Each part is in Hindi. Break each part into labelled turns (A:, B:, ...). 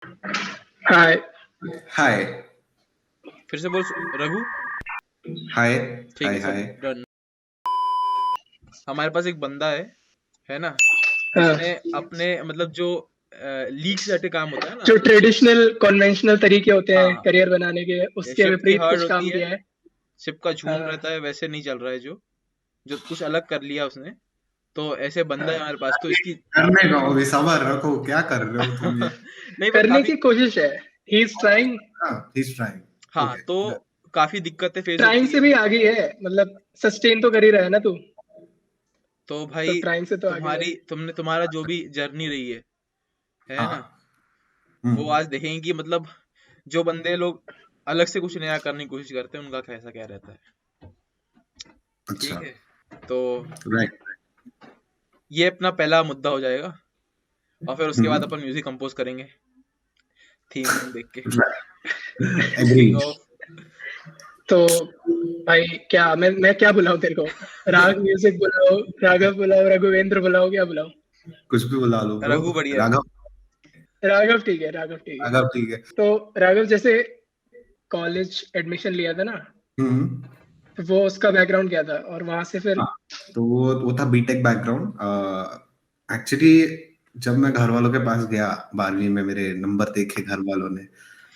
A: हाय।
B: हाय।
C: फिर से बोल रघु।
B: हाय।
C: ठीक
B: हाय
C: है सब
B: हाय।
C: डन। हमारे पास एक बंदा है ना,
A: हाँ,
C: उसने अपने मतलब जो लीग से हटे काम होता है ना,
A: जो ट्रेडिशनल कन्वेंशनल तरीके होते हैं
C: हाँ,
A: करियर बनाने के, उसके
C: शिप की
A: विपरीत
C: हर्ड
A: कुछ
C: होती
A: काम
C: है,
A: किया है।
C: शिप का झूम
A: हाँ,
C: रहता है, वैसे नहीं चल रहा है जो जो कुछ अलग कर लिया उसने। तो ऐसे बंदा है
A: हाँ।
C: हमारे पास, तो इसकी
B: करने का अभी सबर रखो, क्या कर रहे हो तुम ये?
C: नहीं पर
A: करने
C: काफी,
A: की कोशिश है। He is trying.
B: हाँ, he's trying.
C: हाँ
B: Okay.
C: तो काफी दिक्कतें फेस
A: ट्राइंग
C: होती
A: से
C: है।
A: भी आगे है, मतलब सस्टेन तो कर ही रहा है ना तू।
C: तो
A: तो
C: भाई
A: ट्राइंग से तो आगे है।
C: तुम्हारा जो भी जर्नी रही है
B: हाँ।
C: ना, वो आज देखेंगे कि मतलब जो बंदे लोग अलग से कुछ नया करने की कोशिश करते हैं उनका कैसा क्या रहता है।
B: अच्छा।
C: ठीक है, तो
B: राइट।
C: ये अपना पहला मुद्दा हो जाएगा, और फिर उसके बाद अपन म्यूजिक कंपोज करेंगे थीम वीम देख के।
B: एग्री।
C: स्पीकिंग ऑफ,
A: तो भाई क्या मैं क्या बुलाऊं तेरे को? राग म्यूजिक बुलाओ, राघव बुलाओ, रघुवेंद्र बुलाओ, क्या बुलाओ?
B: कुछ भी बुला लो ब्रो।
C: रघु बढ़िया है।
B: राघव।
A: राघव ठीक है, राघव ठीक है।
B: राघव ठीक है।
A: तो राघव जैसे कॉलेज एडमिशन लिया था ना,
B: हम्म।
A: तो वो उसका बैकग्राउंड क्या था और वहां से फिर?
B: हाँ, तो वो था बीटेक बैकग्राउंड। एक्चुअली जब मैं घर वालों के पास गया 12वीं में, मेरे नंबर देखे घर वालों ने,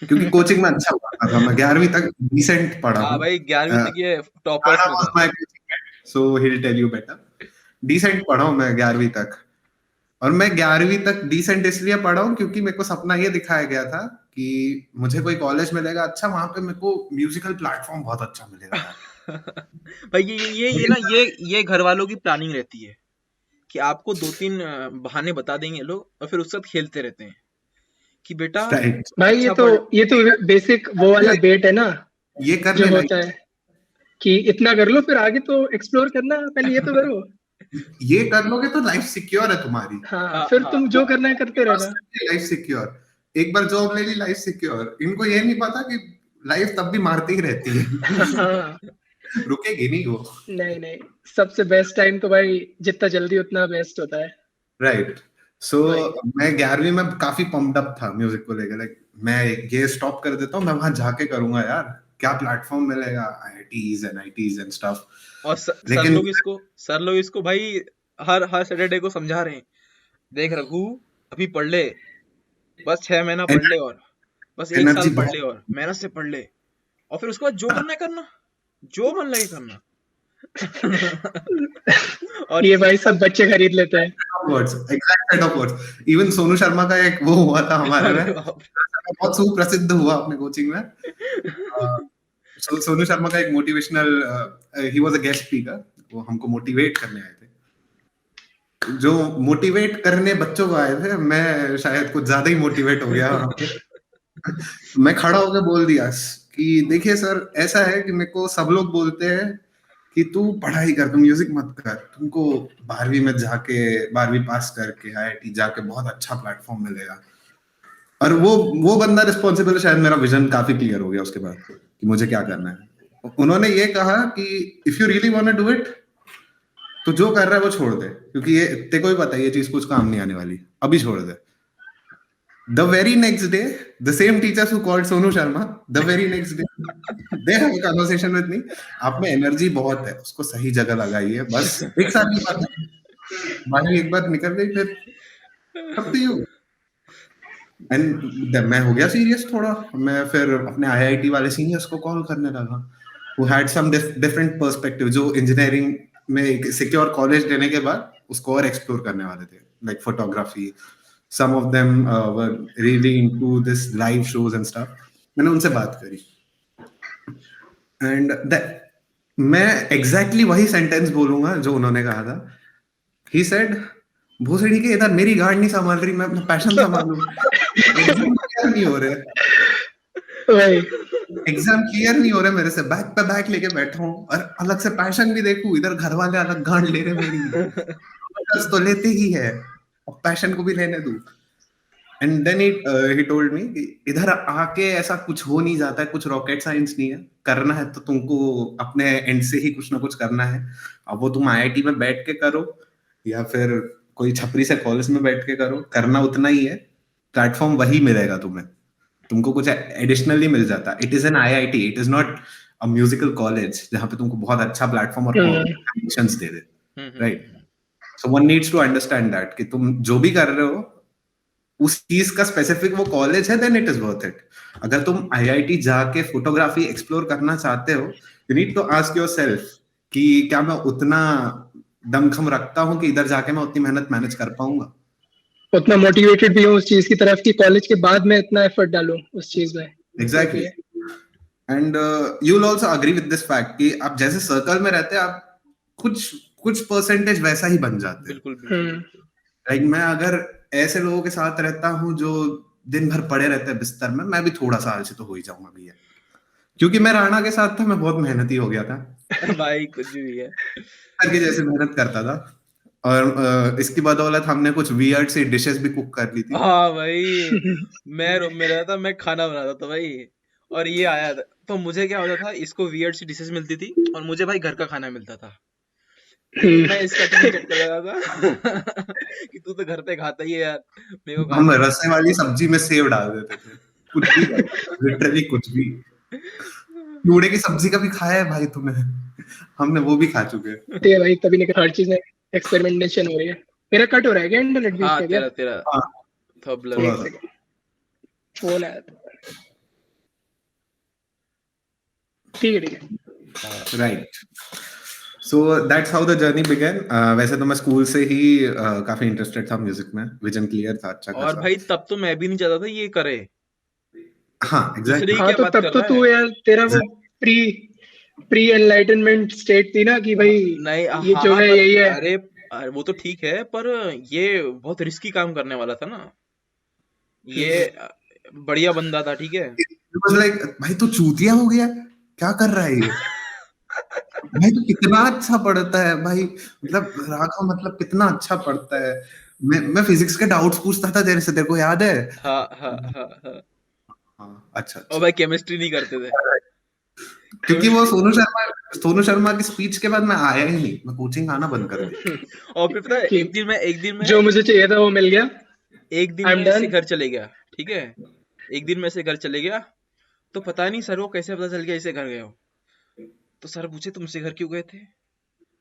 B: क्योंकि कोचिंग में अच्छा पढ़ा था, मैं 11वीं तक डिसेंट पढ़ा
C: हाँ
B: हूँ।
C: भाई 11वीं तक ये टॉपर्स
B: Tata
C: में
B: was
C: था।
B: my coaching mate, so he'll tell you better. Decent पढ़ा हूँ मैं 11वीं तक। और मैं 11वीं तक डिसेंट इसलिए पढ़ा हूँ क्योंकि मेरे को सपना ये दिखाया गया था कि मुझे कोई कॉलेज मिलेगा अच्छा, वहां पे मेरे को म्यूजिकल प्लेटफॉर्म बहुत अच्छा मिलेगा यार।
C: भाई ये ना, ये घर वालों की प्लानिंग रहती है कि आपको दो तीन बहाने बता देंगे लोग, और फिर उसके साथ खेलते रहते हैं कि बेटा
B: राइट।
A: भाई
C: अच्छा पढ़।
A: ये तो बेसिक वो वाला बेट है ना,
B: ये कर
A: जो
B: लेना,
A: होता है कि इतना कर लो फिर आगे तो एक्सप्लोर करना, पहले ये तो करो।
B: ये कर लोगे तो लाइफ सिक्योर है तुम्हारी।
A: हाँ,
C: हाँ
A: फिर
C: हाँ
A: तुम जो करना है करते रहना।
B: Life secure. एक बार जॉब ले ली, लाइफ सिक्योर। इनको ये नहीं पता कि लाइफ तब भी मारती ही रहती है।
A: हाँ,
B: रुकेगी नहीं वो।
A: नहीं नहीं, सबसे बेस्ट टाइम तो भाई जितना जल्दी उतना बेस्ट होता है।
B: राइट। सो
A: भाई
B: मैं 11वीं में काफी पम्प्ड अप था म्यूजिक को लेकर, लाइक मैं ये स्टॉप कर देता हूँ, मैं वहां जाके करूंगा यार, क्या प्लेटफॉर्म मिलेगा, आईआईटीज एनआईटीज एंड स्टफ।
C: और
B: लेकिन
C: सर लोग इसको भाई हर हर सैटरडे को समझा रहे हैं, देख रघु अभी पढ़ ले, बस 6 महीना पढ़ ले, और बस 1 साल
B: एनर्जी
C: पढ़ ले,
B: बहुत।
C: और मेहनत से पढ़ ले, और फिर उसके बाद जो करना है करना, जो मन लगे करना। और
A: ये
C: ये
A: भाई
C: सब
A: सब बच्चे खरीद लेते हैं।
B: Words, exact set of words. Even Sonu Sharma का एक वो हुआ था हमारे
C: अरे
B: में,
C: बाप
B: बहुत सुप्रसिद्ध हुआ अपने कोचिंग में।
C: रे।
B: सोनू शर्मा का एक motivational, he was a guest speaker, वो हमको मोटिवेट करने आए थे। जो मोटिवेट करने बच्चों को आए थे, मैं शायद कुछ ज्यादा ही मोटिवेट हो गया वहां पे। मैं खड़ा होकर बोल दिया कि देखिए सर, ऐसा है कि मेरे को सब लोग बोलते हैं कि तू पढ़ाई कर, तू म्यूजिक मत कर, तुमको 12वीं में जाके 12वीं पास करके आईआईटी जाके बहुत अच्छा प्लेटफॉर्म मिलेगा। और वो बंदा रिस्पॉन्सिबल, शायद मेरा विजन काफी क्लियर हो गया उसके बाद कि मुझे क्या करना है। उन्होंने ये कहा कि if you really want to do it, तो जो कर रहा है वो छोड़ दे, क्योंकि ये तेरे को ही पता है ये चीज कुछ काम नहीं आने वाली, अभी छोड़ दे। The very next day, the same teachers who called Sonu Sharma, the very next day they have a conversation with me. आप में एनर्जी बहुत है, उसको सही जगह लगाइए, बस 1 साल की बात है, बाकी एक बार निकल गई, फिर अप टू यू। एंड मैं हो गया सीरियस थोड़ा, मैं फिर अपने आईआईटी वाले सीनियर्स को कॉल करने लगा, who had some different perspective, जो इंजीनियरिंग में एक सिक्योर कॉलेज लेने के बाद उसको और एक्सप्लोर करने वाले थे, like photography. Some of them were really into this live shows and stuff. मैंने उनसे बात करी, एंड मैं एग्जैक्टली वही सेंटेंस बोलूंगा जो उन्होंने कहा था। ही सेड, भोसड़ी के इधर मेरी गार्ड नहीं संभाल रही, मैं अपना पैशन संभालूं। एग्जाम क्लियर नहीं हो रहे,
A: भाई
B: एग्जाम क्लियर नहीं हो रहे मेरे से, बैक पे बैक लेके बैठा हूँ, और अलग से पैशन भी देखूं, इधर घर वाले अलग गांड ले रहे मेरी, फोकस तो लेते ही है, और पैशन को भी लेने दूं। And then he told me कि इधर आके ऐसा कुछ हो नहीं जाता है, कुछ रॉकेट साइंस नहीं है, करना है तो तुमको अपने एंड से ही कुछ ना कुछ करना है। अब वो तुम आईआईटी में बैठ के करो या फिर कोई छपरी से कॉलेज में बैठ के करो, करना उतना ही है। प्लेटफॉर्म वही मिलेगा तुम्हें, तुमको कुछ एडिशनली मिल जाता। It is an IIT, it is not a musical college जहाँ पे तुमको बहुत अच्छा प्लेटफॉर्म और कनेक्शंस दे दे, right? So one needs to understand that कि तुम जो भी कर रहे हो उस चीज का स्पेसिफिक वो कॉलेज है, then it is worth it. अगर तुम आईआईटी जाके फोटोग्राफी एक्सप्लोर करना चाहते हो, you need to ask yourself कि क्या मैं उतना दमखम रखता हूँ कि इधर जाके मैं उतनी मेहनत मैनेज कर पाऊंगा,
A: उतना मोटिवेटेड भी हूँ उस चीज की तरफ कि कॉलेज के बाद मैं इतना एफर्ट डालूं उस चीज में।
B: Exactly. And you will also agree with this fact कि आप जैसे सर्कल में रहते हैं, आप कुछ कुछ परसेंटेज वैसा ही बन जाते हैं।
C: बिल्कुल।
B: लाइक मैं अगर ऐसे लोगों के साथ रहता हूँ जो दिन भर पड़े रहते हैं बिस्तर में, मैं भी थोड़ा सा आलसी तो हो ही जाऊंगा भैया। क्योंकि मैं राणा के साथ था, मैं बहुत मेहनती हो गया था
C: भाई कुछ भी है,
B: करके जैसे मेहनत करता था। और इसकी बदौलत हमने कुछ वियर्ड सी डिशेस भी कुक कर ली थी।
C: हाँ भाई, मैं रूम में रहता था, मैं खाना बनाता था भाई, और ये आया था तो मुझे क्या होता था, इसको वियर्ड सी डिशेस मिलती थी और मुझे भाई घर का खाना मिलता था। मैं इसका टिफिन चेक कर रहा था कि तू तो घर पे खाता ही है यार, मेरे को
B: हम
C: खाना
B: रसे वाली सब्जी में सेव डाल देते थे, कुछ भी, लिटरली कुछ भी। चूड़े की सब्जी का भी खाया है भाई तुमने? हमने वो भी खा चुके हैं।
A: है भाई, तभी नहीं हर चीज में एक्सपेरिमेंटेशन हो रही है। मेरा कट हो रहा है क्या इंटरनेट बीच
C: हाँ
A: में क्या?
C: तेरा
B: हाँ,
C: थोड़ा ब्लर
B: थोड़ा
A: एक
B: सा।
A: सेकंड, फोन आया था। ठीक है।
B: Right. So that's how the journey began. वैसे तो मैं स्कूल से ही काफी इंटरेस्टेड था म्यूजिक में, विजन क्लियर था अच्छा
C: और
B: खासा।
C: भाई तब तो मैं भी नहीं चाहता था ये करे,
B: हाँ
C: दूसरे
B: एग्जैक्टली।
C: की
A: हाँ
C: क्या
A: तो
C: बात
A: तब
C: कर
A: तो
C: रहा
A: तू
C: है।
A: यार, तेरा वो प्री प्री एनलाइटनमेंट स्टेट थी ना कि भाई
C: नहीं
A: ये जो
C: हाँ
A: है
C: पर
A: यही है।
C: अरे वो तो ठीक है, पर ये बहुत रिस्की काम करने वाला था ना, ये बढ़िया बंदा था, ठीक है।
B: लाइक भाई तू चूतिया हो गया, क्या कर रहा है ये? भाई तू कितना अच्छा पढ़ता है भाई, मतलब राघव मतलब कितना अच्छा पढ़ता है। मैं फिजिक्स के डाउट्स पूछता था तेरे से, तेरे को याद है?
C: हाँ।
B: हाँ अच्छा
C: और
B: अच्छा।
C: भाई केमिस्ट्री नहीं करते थे,
B: क्योंकि वो
C: केमिस्ट्री।
B: सोनू शर्मा की स्पीच के बाद मैं आया ही नहीं, मैं कोचिंग आना बंद कर दी।
C: और फिर पता है,
A: कि
C: एक दिन में
A: जो मुझे चाहिए था वो मिल गया। आई एम
C: ऐसे
A: डन।
C: घर चले गया, ठीक है। एक दिन में ऐसे घर चले गया, तो पता नहीं सर को कैसे पता चल गया इसे घर गए हो। तो सर पूछे तुमसे घर क्यों गए थे,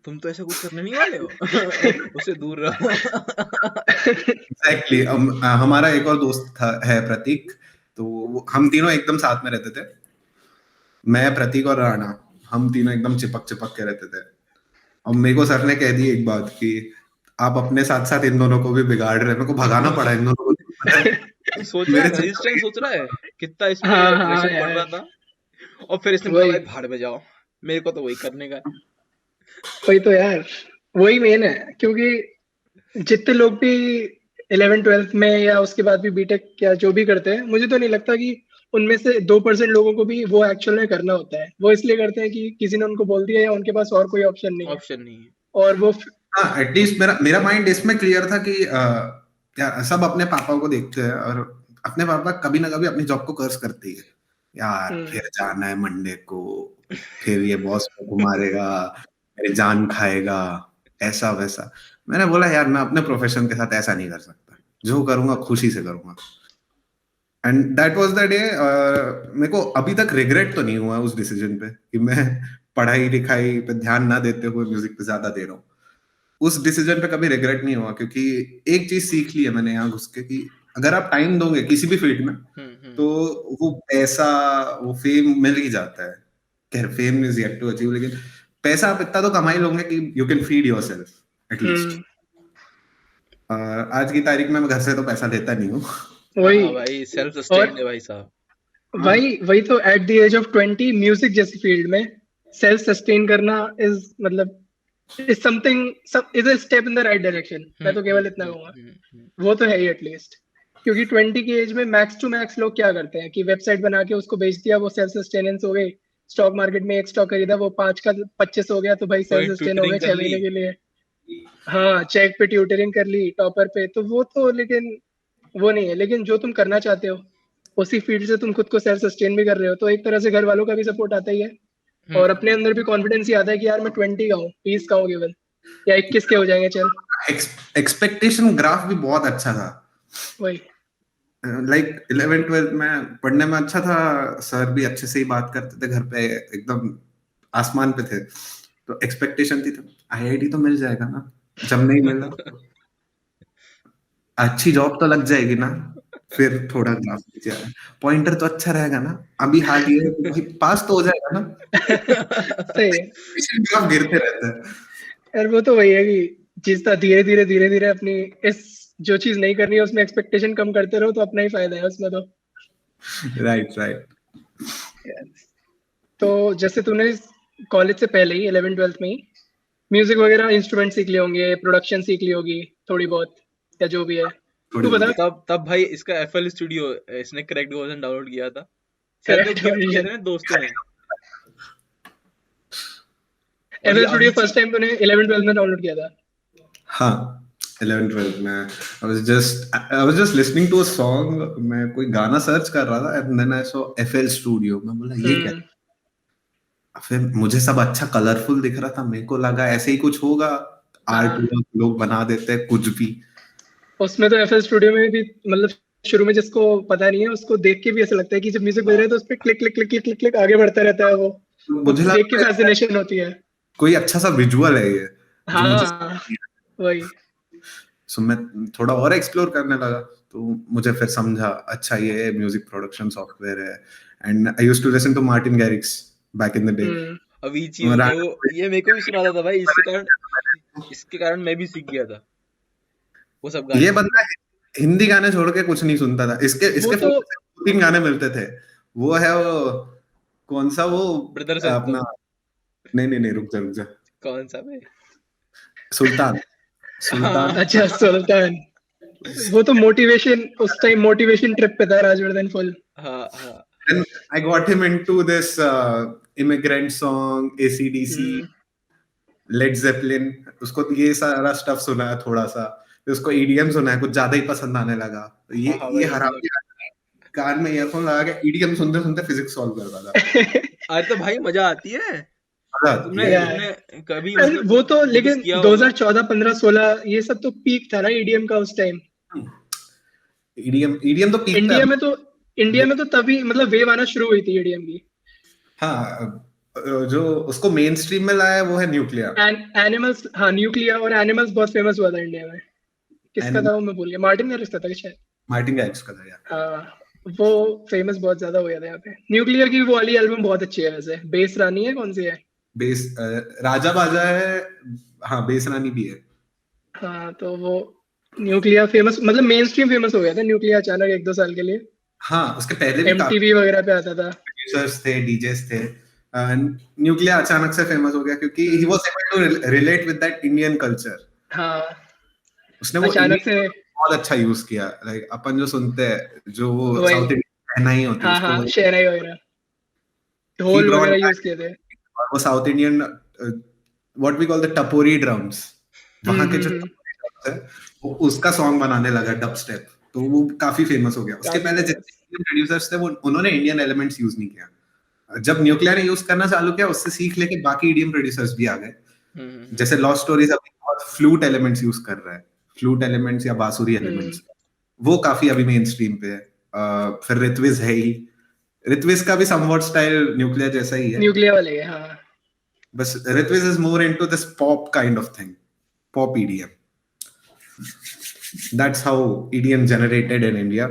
C: तुम तो ऐसा कुछ करने नहीं वाले हो उससे दूर रहो।
B: एग्जैक्टली। हमारा एक और दोस्त था, है प्रतीक, तो हम तीनों एकदम साथ में रहते थे। मैं, प्रतीक और राणा, हम तीनों एकदम चिपक चिपक के रहते थे। और मेरे को सर ने कह दी एक बात कि आप अपने साथ साथ इन दोनों को भी बिगाड़ रहे हैं। मेरे को भगाना पड़ा इन दोनों को। पता है,
C: तू सोच रहा
B: मेरे
C: है,
B: चक्कर
C: रेजिस्टेंस
B: में
C: सोच रहा है कितना इस पे
A: हाँ हाँ
C: प्रेशर पड़
A: यार,
C: रहा था। और फिर इसने बोला
A: वही
C: भाई भाड़ में जाओ, मेरे को तो वही करने का है।
A: वही तो यार, वही मेन है। क्योंकि जितने लोग भी 11th 12th में या उसके बाद भी बीटेक या जो भी करते हैं, मुझे तो नहीं लगता कि उनमें से 2% लोगों को भी वो एक्चुअल में करना होता है। वो इसलिए करते हैं कि किसी ने उनको बोल दिया या उनके पास और कोई ऑप्शन नहीं है।
C: ऑप्शन नहीं है।
A: और वो
B: हाँ एटलीस्ट मेरा मेरा माइंड इसमें क्लियर था कि यार सब अपने पापा को देखते हैं, और अपने पापा कभी ना कभी अपनी जॉब को कर्स करते ही है। यार फिर जाना है मंडे को, फिर ये बॉस को मारेगा, मेरी जान खाएगा, ऐसा वैसा। मैंने बोला यार मैं अपने प्रोफेशन के साथ ऐसा नहीं कर सकता, जो करूंगा खुशी से करूंगा। And that was the day. मेरे को अभी तक रिग्रेट तो नहीं हुआ उस डिसीजन पे कि मैं पढ़ाई लिखाई पे ध्यान ना देते हुए म्यूजिक पे ज्यादा दे रहा हूँ। उस डिसीजन पे कभी रिग्रेट नहीं हुआ, क्योंकि एक चीज सीख ली है मैंने यहाँ घुस के कि अगर आप टाइम दोगे किसी भी फील्ड में, तो वो पैसा, वो फेम मिल ही जाता है। खैर fame is yet to achieve, लेकिन पैसा आप इतना तो कमा ही लोगे कि you can feed yourself at least. आज की तारीख में मैं घर से तो पैसा लेता नहीं हूँ।
A: वही।
C: हाँ भाई, सेल्फ
A: और
C: सस्टेन्ड है भाई साहब।
A: वही वही तो at the age of 20 music जैसी फील्ड में सेल्फ सस्टेन करना इज मतलब is something, is a step in the right direction. मैं तो केवल इतना कहूंगा, वो तो है ही एटलीस्ट। क्योंकि 20 की एज में मैक्स टू मैक्स लोग क्या करते हैं कि वेबसाइट बना के उसको बेच दिया, वो सेल्फ सस्टेनेंस हो गई। स्टॉक मार्केट में एक स्टॉक खरीदा, वो 5 का 25 हो गया, तो भाई
C: कोई
A: सेल्फ सस्टेन हो गए
C: ट्यूटरिंग कर
A: 6
C: ली।
A: महीने के लिए। हाँ, चेक पे ट्यूटरिंग कर ली टॉपर पे, तो वो तो लेकिन वो नहीं है। लेकिन जो तुम करना चाहते हो उसी फील्ड से तुम खुद को सेल्फ सस्टेन भी कर रहे हो, तो एक तरह से घर वालों का भी सपोर्ट आता ही है। और अपने अंदर भी कॉन्फिडेंस ही आता है कि यार मैं 20 का हूँ, 20 का हूँ केवल, या 21 के हो जाएंगे चल।
B: एक्सपेक्टेशन ग्राफ भी बहुत अच्छा था।
A: वही
B: लाइक 11th-12th में पढ़ने में अच्छा था, सर भी अच्छे से ही बात करते थे, घर पे एकदम आसमान पे थे, तो एक्सपेक्टेशन थी तो आईआईटी तो मिल जाएगा ना, जब नहीं मिला अच्छी जॉब तो लग जाएगी ना, फिर थोड़ा ग्राफ नीचे आया, पॉइंटर तो अच्छा रहेगा ना, अभी हाल ये है कि भाई पास तो हो जाएगा ना,
A: सही है
B: ग्राफ गिरते रहते हैं।
A: यार, वो तो वही है कि चीज तो धीरे धीरे अपनी इस जो चीज नहीं करनी है उसमें एक्सपेक्टेशन कम करते रहो तो अपना ही फायदा है उसमें तो।
B: Right right.
A: तो जैसे तूने कॉलेज से पहले ही 11th-12th में ही म्यूजिक वगैरह इंस्ट्रूमेंट सीख लिए होंगे, प्रोडक्शन सीख ली होगी थोड़ी बहुत, या जो भी है,
B: थोड़ी
A: तू बता।
C: तब भाई इसका FL स्टूडियो इसने करेक्ट वर्जन डाउनलोड किया था, शायद तो गिफ्ट किया था ना दोस्तों ने। और ये
A: FL स्टूडियो फर्स्ट टाइम तूने 11th-12th में डाउनलोड किया था?
B: हाँ 11th-12th में I was just listening to a song, मैं कोई गाना सर्च कर रहा था and then I saw FL Studio, मैं बोला ये क्या, फिर मुझे सब अच्छा कलरफुल दिख रहा था, मेरे को लगा ऐसे ही कुछ होगा, आर्ट लोग बना देते हैं कुछ भी।
A: उसमें तो FL स्टूडियो में भी मतलब शुरू में जिसको पता नहीं है उसको देख के भी ऐसा लगता है कि जब म्यूजिक बज रहा है तो उस पे click click click click click click आगे बढ़ता रहता है, वो
B: मुझे
A: देख के
B: लगा
A: फैसिनेशन होती है।
B: कोई अच्छा सा विजुअल है ये, जो मुझे
A: हाँ वही।
B: सो मैं थोड़ा और एक्सप्लोर करने लगा, तो मुझे फिर समझा अच्छा ये म्यूजिक प्रोडक्शन सॉफ्टवेयर है, and I used to listen to Martin Garrix back in the day.
C: Avicii ये मेरे को भी सुना था भाई, इसके कारण मैं भी सीख गया था वो सब गाने।
B: ये बंदा हिंदी गाने छोड़ के कुछ नहीं सुनता था, इसके
A: तो
B: 3 गाने मिलते थे, वो है वो कौन सा वो
C: ब्रदर
B: अपना, नहीं रुक जा
C: कौन सा भाई?
B: सुल्तान।
A: अच्छा सुल्तान, वो तो मोटिवेशन, उस टाइम मोटिवेशन ट्रिप पे था राजवर्धन फुल।
C: हाँ
B: Then I got him into this immigrant song, AC/DC, Led Zeppelin, उसको ये सारा स्टफ सुना है थोड़ा सा, फिर उसको EDM सुना है, कुछ ज्यादा ही पसंद आने लगा, तो ये हरामी कान में ईयरफोन लगा के EDM सुनते सुनते फिजिक्स सॉल्व करता था।
C: अरे तो भाई मजा आती है। तुमने कभी
A: मतलब वो तो लेकिन 2014, 15, 16 ये सब तो पीक था ना EDM का उस टाइम।
B: EDM तो पीक था।
A: इंडिया में तो तभी मतलब वेव आना शुरू हुई थी EDM की।
B: हाँ जो उसको मेन स्ट्रीम में लाया वो है न्यूक्लियर।
A: एनिमल्स, हाँ न्यूक्लियर और एनिमल्स बहुत फेमस हुआ था इंडिया में। किसका था वो मैं भूल गया, मार्टिन गैरिक्स का था शायद।
B: मार्टिन गैरिक्स का था यार।
A: हाँ वो फेमस बहुत ज्यादा हो गया था यहाँ पे। न्यूक्लियर की वो वाली एल्बम बहुत अच्छी है वैसे। बेस रानी है, कौन सी है?
B: बेस राजा बाजा है, हाँ बेस रानी भी है।
A: हाँ तो वो न्यूक्लियर फेमस मतलब मेन स्ट्रीम फेमस हो गया था न्यूक्लियर अचानक 1-2 साल के लिए।
B: हाँ उसके पहले भी
A: MTV वगैरह पे आता था,
B: प्रोड्यूसर्स थे, डीजेस थे। न्यूक्लियर अचानक से फेमस हो गया क्योंकि he was able to relate with that Indian culture.
A: हाँ
B: उसने वो
A: अचानक से
B: बहुत अच्छा यूज किया, लाइक अपन जो सुनते हैं जो वो साउथ इंडियन शहनाई होती है,
A: हाँ शहनाई वगैरह, ढोल वगैरह यूज किए थे,
B: और वो south Indian what we call the tapori drums, वहां के जो ड्रम्स है वो उसका सॉन्ग बनाने लगा डब स्टेप, तो वो काफी फेमस हो गया। उसके पहले जितने इंडियन प्रोड्यूसर्स थे वो उन्होंने इंडियन एलिमेंट्स यूज नहीं किया, जब न्यूक्लियर ने यूज करना चालू किया उससे सीख लेके बाकी इंडियन प्रोड्यूसर्स भी आ गए। जैसे लॉस्ट स्टोरीज अभी बहुत फ्लूट एलिमेंट्स यूज कर रहा है, फ्लूट एलिमेंट्स या बांसुरी एलिमेंट्स, वो काफी अभी मेन स्ट्रीम पे है। फिर रित्विज है ही, रित्विज का भी समवॉट स्टाइल न्यूक्लियर जैसा ही है,
A: न्यूक्लियर वाले हाँ।
B: बस Ritviz is more into this pop kind of thing, pop EDM। That's how EDM generated in India.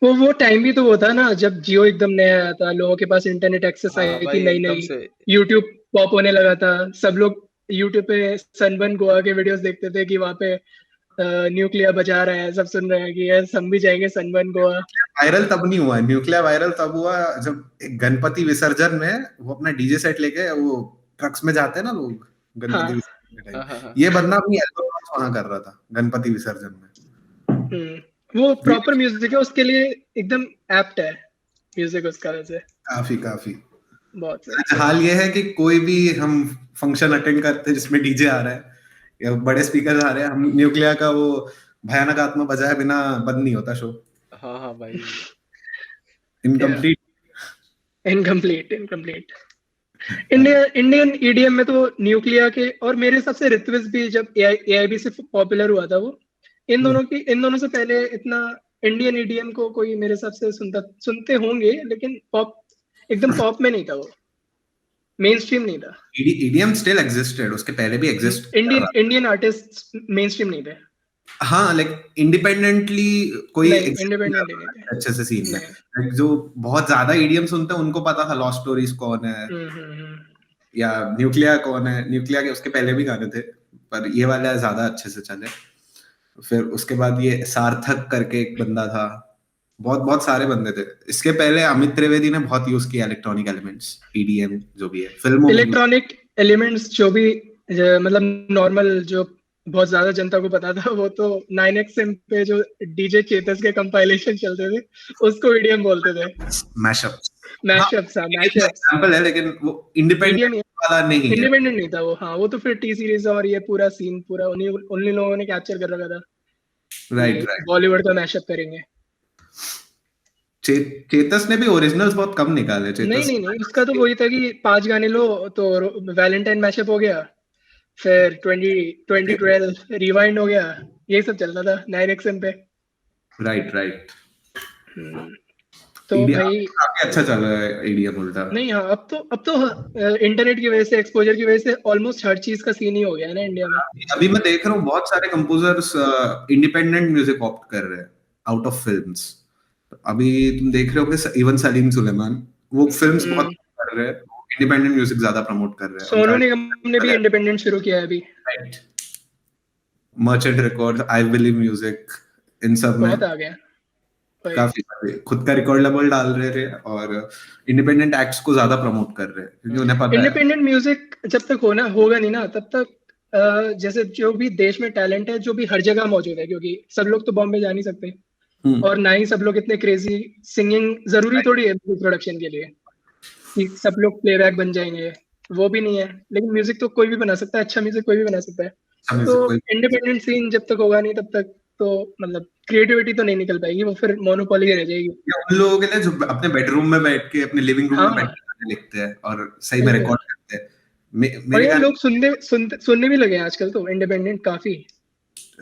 A: वो टाइम भी तो वो था ना जब जियो एकदम नया आया था, लोगों के पास इंटरनेट एक्सेस आई थी नई, यूट्यूब पॉप होने लगा था, सब लोग यूट्यूब पे सनबर्न गोवा के वीडियोस देखते थे कि वहां पे न्यूक्लियर बजा रहा है, सब सुन रहे हैं कि यार हम भी जाएंगे सनबर्न गोवा।
B: वायरल तब नहीं हुआ, न्यूक्लियर वायरल तब हुआ जब एक गणपति विसर्जन में वो अपना डीजे सेट लेके वो ट्रक्स में जाते हैं ना लोग गणपति विसर्जन के टाइम, ये बंदा अपनी एल्बम वहां कर रहा था गणपति विसर्जन में।
A: वो प्रॉपर म्यूजिक है, उसके लिए एकदम एप्ट है म्यूजिक उसका वैसे।
B: काफी
A: बहुत
B: हाल ये है कि कोई भी हम फंक्शन अटेंड करते हैं जिसमें डीजे आ रहा है या बड़े स्पीकर आ रहे हैं, हम न्यूक्लियर का वो भयानक आत्मा बजाए बिना बंद नहीं होता शो।
C: हाँ भाई
A: इनकम्प्लीट। इंडियन EDM में तो न्यूक्लियर के और मेरे हिसाब से रित्विज भी जब AIB से पॉपुलर हुआ था वो इन दोनों से पहले इतना इंडियन ईडीएम को कोई मेरे हिसाब से सुनते होंगे, लेकिन पॉप एकदम पॉप में नहीं था, वो मेन स्ट्रीम नहीं था।
B: ईडीएम स्टिल एग्जिस्टेड, उसके पहले भी exist
A: Indian artist main stream नहीं थे।
B: हाँ, लाइक इंडिपेंडेंटली कोई
A: इंडिपेंडेंटली नहीं थे
B: अच्छे से सीन में। जो बहुत ज्यादा ईडीएम सुनते हैं उनको पता था लॉस्ट स्टोरीज कौन है, या न्यूक्लिया कौन है। न्यूक्लिया के उसके पहले भी गाने थे, पर ये वाला ज्यादा अच्छे से चले। फिर उसके बाद ये सार्थक करके एक बंदा था, बहुत बहुत सारे बंदे थे। इसके पहले अमित त्रिवेदी ने बहुत यूज किया इलेक्ट्रॉनिक एलिमेंट्स, ईडीएम जो भी है फिल्मों में।
A: इलेक्ट्रॉनिक एलिमेंट्स जो भी मतलब नॉर्मल जो बहुत ज्यादा जनता को पता था, वो तो 9XM पे जो डीजे चेतस के कंपाइलेशन चलते थे उसको ईडीएम बोलते थे।
B: मैशअप
A: एग्जांपल
B: है, लेकिन वो इंडिपेंडेंट वाला नहीं है।
A: इंडिपेंडेंट नहीं था वो। हाँ, वो तो फिर टी सीरीज और ये पूरा सीन पूरा उन्हीं लोगों ने कैप्चर कर रखा था।
B: राइट
A: बॉलीवुड का मैशअप करेंगे।
B: चेतस ने भी ओरिजिनल्स बहुत कम निकाले।
A: नहीं, उसका तो वही था कि 5 गाने लो तो वैलेंटाइन मैशअप हो गया, फिर 2012 रिवाइंड हो गया, यही सब चलता था 9XM पे।
B: राइट
A: तो भाई
B: काफी अच्छा चल रहा है ईडीएम उल्टा।
A: नहीं, हाँ, अब तो इंटरनेट की वजह से, एक्सपोजर की वजह से ऑलमोस्ट हर चीज का सीन ही हो गया है ना इंडिया में।
B: अभी मैं देख रहा हूँ बहुत सारे कंपोजर्स इंडिपेंडेंट म्यूजिक ऑप्ट कर रहे हैं आउट ऑफ फिल्म्स। अभी तुम देख रहे हो कि इवन सलीम सुलेमान वो फिल्म्स बहुत कर रहे हैं, इंडिपेंडेंट म्यूजिक ज्यादा प्रमोट कर रहे हैं।
A: सोनू निगम ने भी इंडिपेंडेंट शुरू किया है अभी।
B: Right, merchant records, I believe music, इन सब में
A: बहुत आ गया।
B: काफी खुद का रिकॉर्ड लेवल डाल रहे थे और इंडिपेंडेंट एक्ट्स को ज्यादा प्रमोट कर रहे हैं, क्योंकि उन्हें पता है
A: इंडिपेंडेंट म्यूजिक जब तक होगा नहीं ना, तब तक जैसे जो भी देश में टैलेंट है जो भी हर जगह मौजूद है, क्योंकि सब लोग तो बॉम्बे जा नहीं सकते, और ना ही सब लोग इतने क्रेजी सिंगिंग जरूरी थोड़ी है प्रोडक्शन के लिए कि सब लोग प्लेबैक बन जाएंगे, वो भी नहीं है। लेकिन म्यूजिक तो कोई भी बना सकता है, अच्छा म्यूजिक कोई भी बना सकता है। तो इंडिपेंडेंट सीन जब तक होगा नहीं तब तक तो मतलब क्रिएटिविटी तो नहीं निकल पाएगी, वो फिर मोनोपोली रह जाएगी।
B: उन लोगों के लिए जो अपने बेडरूम में बैठ के, अपने लिविंग रूम में बैठ के गाने लिखते हैं और सही में रिकॉर्ड करते हैं।
A: मेरे लोग सुनने भी लगे आजकल तो इंडिपेंडेंट काफी।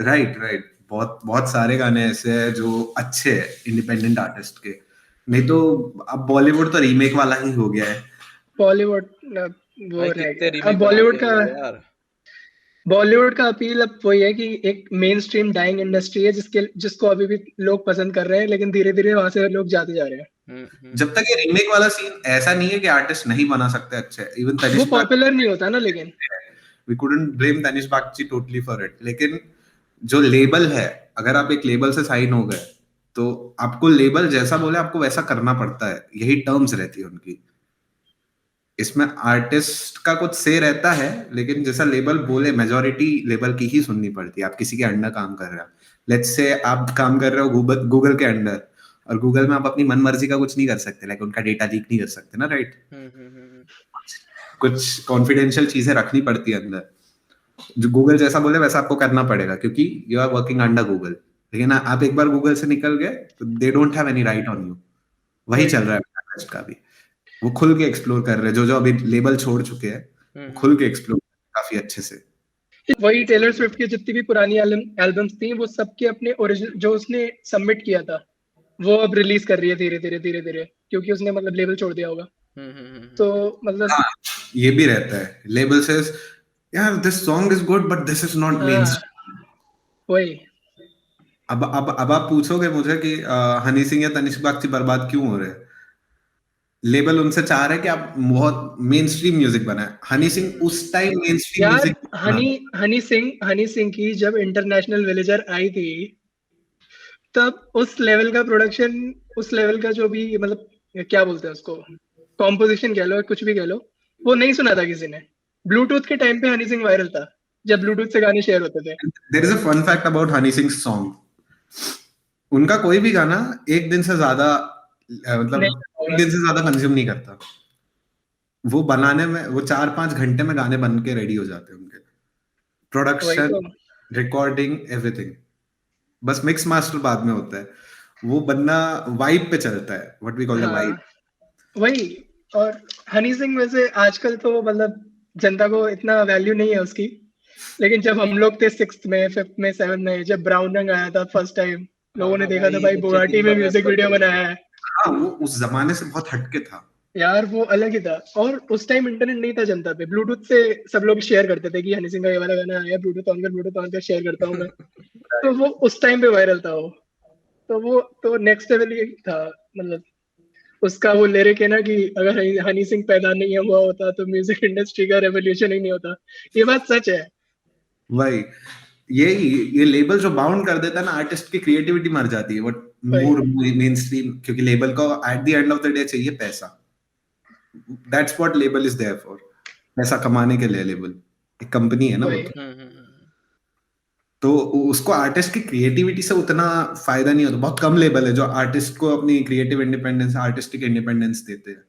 B: राइट बहुत सारे गाने ऐसे हैं जो अच्छे हैं इंडिपेंडेंट आर्टिस्ट के। नहीं तो अब बॉलीवुड तो रीमेक वाला ही हो गया है।
A: बॉलीवुड वो रह गया। अब बॉलीवुड का अपील अब वही है कि एक मेन स्ट्रीम डाइंग इंडस्ट्री है जिसको अभी भी लोग पसंद कर रहे हैं, लेकिन धीरे धीरे वहां से लोग जाते जा रहे हैं।
B: जब तक ये रीमेक वाला सीन ऐसा नहीं है कि आर्टिस्ट नहीं बना सकते अच्छे, इवन तनिष्क
A: वो पॉपुलर नहीं होता ना, लेकिन
B: we couldn't blame Tanishq Bagchi totally for it। लेकिन जो लेबल है, अगर आप एक लेबल से साइन हो गए तो आपको लेबल जैसा बोले आपको वैसा करना पड़ता है, यही टर्म्स रहती है उनकी। इसमें आर्टिस्ट का कुछ से रहता है, लेकिन जैसा लेबल बोले मेजॉरिटी लेबल की ही सुननी पड़ती है। आप किसी के अंडर काम कर रहे हो, लेट्स से आप काम कर रहे हो गूगल के अंडर, और गूगल में आप अपनी मनमर्जी का कुछ नहीं कर सकते, लाइक उनका डेटा लीक नहीं कर सकते ना, राइट। कुछ कॉन्फिडेंशियल चीजें रखनी पड़ती है अंदर, जो गूगल जैसा बोले वैसा आपको करना पड़ेगा, क्योंकि you are working under Google. लेकिन आप एक बार गूगल से निकल गए तो they don't have any right on you. वही चल रहा है का भी, वो खुल के एक्सप्लोर कर रहे हैं। जो अभी लेबल छोड़ चुके हैं खुल के एक्सप्लोर काफी अच्छे से।
A: वही टेलर स्विफ्ट की जितनी भी पुरानी एल्बम्स थी, वो सबके अपने ओरिजिनल जो उसने सबमिट किया था वो अब रिलीज कर रही है धीरे धीरे, क्योंकि उसने मतलब लेबल छोड़ दिया होगा। तो मतलब
B: ये भी रहता है, लेबल सेज यार this song is good but this is not mainstream.
A: वही
B: अब आप पूछोगे मुझे कि हनी सिंह या तनिष्क बागची बर्बाद क्यों हो रहे हैं। लेबल उनसे चाह रहे हैं कि आप बहुत मेन स्ट्रीम म्यूजिक बनाए। हनी सिंह उस time main stream music,
A: Honey Singh की जब इंटरनेशनल विलेजर आई थी, तब उस लेवल का प्रोडक्शन, उस लेवल का जो भी मतलब क्या बोलते हैं उसको, कॉम्पोजिशन कह लो, कुछ भी कह लो, वो नहीं सुना था किसी ने। ब्लूटूथ के टाइम पे हनी सिंह वायरल था, जब ब्लूटूथ से गाने शेयर होते थे।
B: There is a fun fact about Honey Singh song, उनका कोई भी गाना एक दिन से ज्यादा मतलब एक दिन से ज्यादा कंज्यूम नहीं करता। वो बनाने में वो 4-5 घंटे में गाने बन के रेडी हो जाते हैं उनके। प्रोडक्शन, रिकॉर्डिंग, एवरीथिंग, बस मिक्स मास्टर बाद में होता है। वो बंदा वाइब पे चलता है, what we call the vibe.
A: वही। और हनी सिंह वैसे आजकल तो मतलब जनता को इतना वैल्यू नहीं है उसकी, लेकिन जब हम लोग थे 6th में 5th में 7th में, जब ब्राउन रंग आया था फर्स्ट टाइम, लोगों ने
C: हाँ
A: देखा था
C: भाई,
A: भाई
C: बच्चे
A: बुगाटी
C: दिन
A: में
C: भर रैप
A: म्यूजिक
C: करते
A: वीडियो
C: रहते
A: बनाया
C: थे।
A: है।
B: हाँ, वो उस जमाने से बहुत हटके था।
A: यार वो अलग ही था। और उस टाइम इंटरनेट नहीं था जनता पे, ब्लूटूथ से सब लोग शेयर करते थे कि हनी सिंह का ये वाला गाना आया, ब्लूटूथ ऑन कर शेयर करता हूँ मैं। तो वो उस टाइम पे वायरल था वो। तो वो तो नेक्स्ट लेवल ही था। मतलब उसका वो लिरिक है ना कि अगर हनी सिंह पैदा नहीं हुआ होता तो म्यूजिक इंडस्ट्री का रेवोल्यूशन ही नहीं होता। ये बात सच है।
B: वही, यही, ये लेबल जो बाउंड कर देता है ना, आर्टिस्ट की क्रिएटिविटी मर जाती है। व्हाट
A: भाई
B: मोर मेन स्ट्रीम, क्योंकि लेबल को at the end of the day चाहिए पैसा। That's what label is there for, पैसा कमाने के लिए। लेबल एक कंपनी है ना वो
A: भाई
B: तो।
C: हम्म।
B: तो उसको आर्टिस्ट की क्रिएटिविटी से उतना फायदा नहीं होता। बहुत कम लेबल है जो आर्टिस्ट को अपनी क्रिएटिव इंडिपेंडेंस, आर्टिस्टिक इंडिपेंडेंस देते हैं।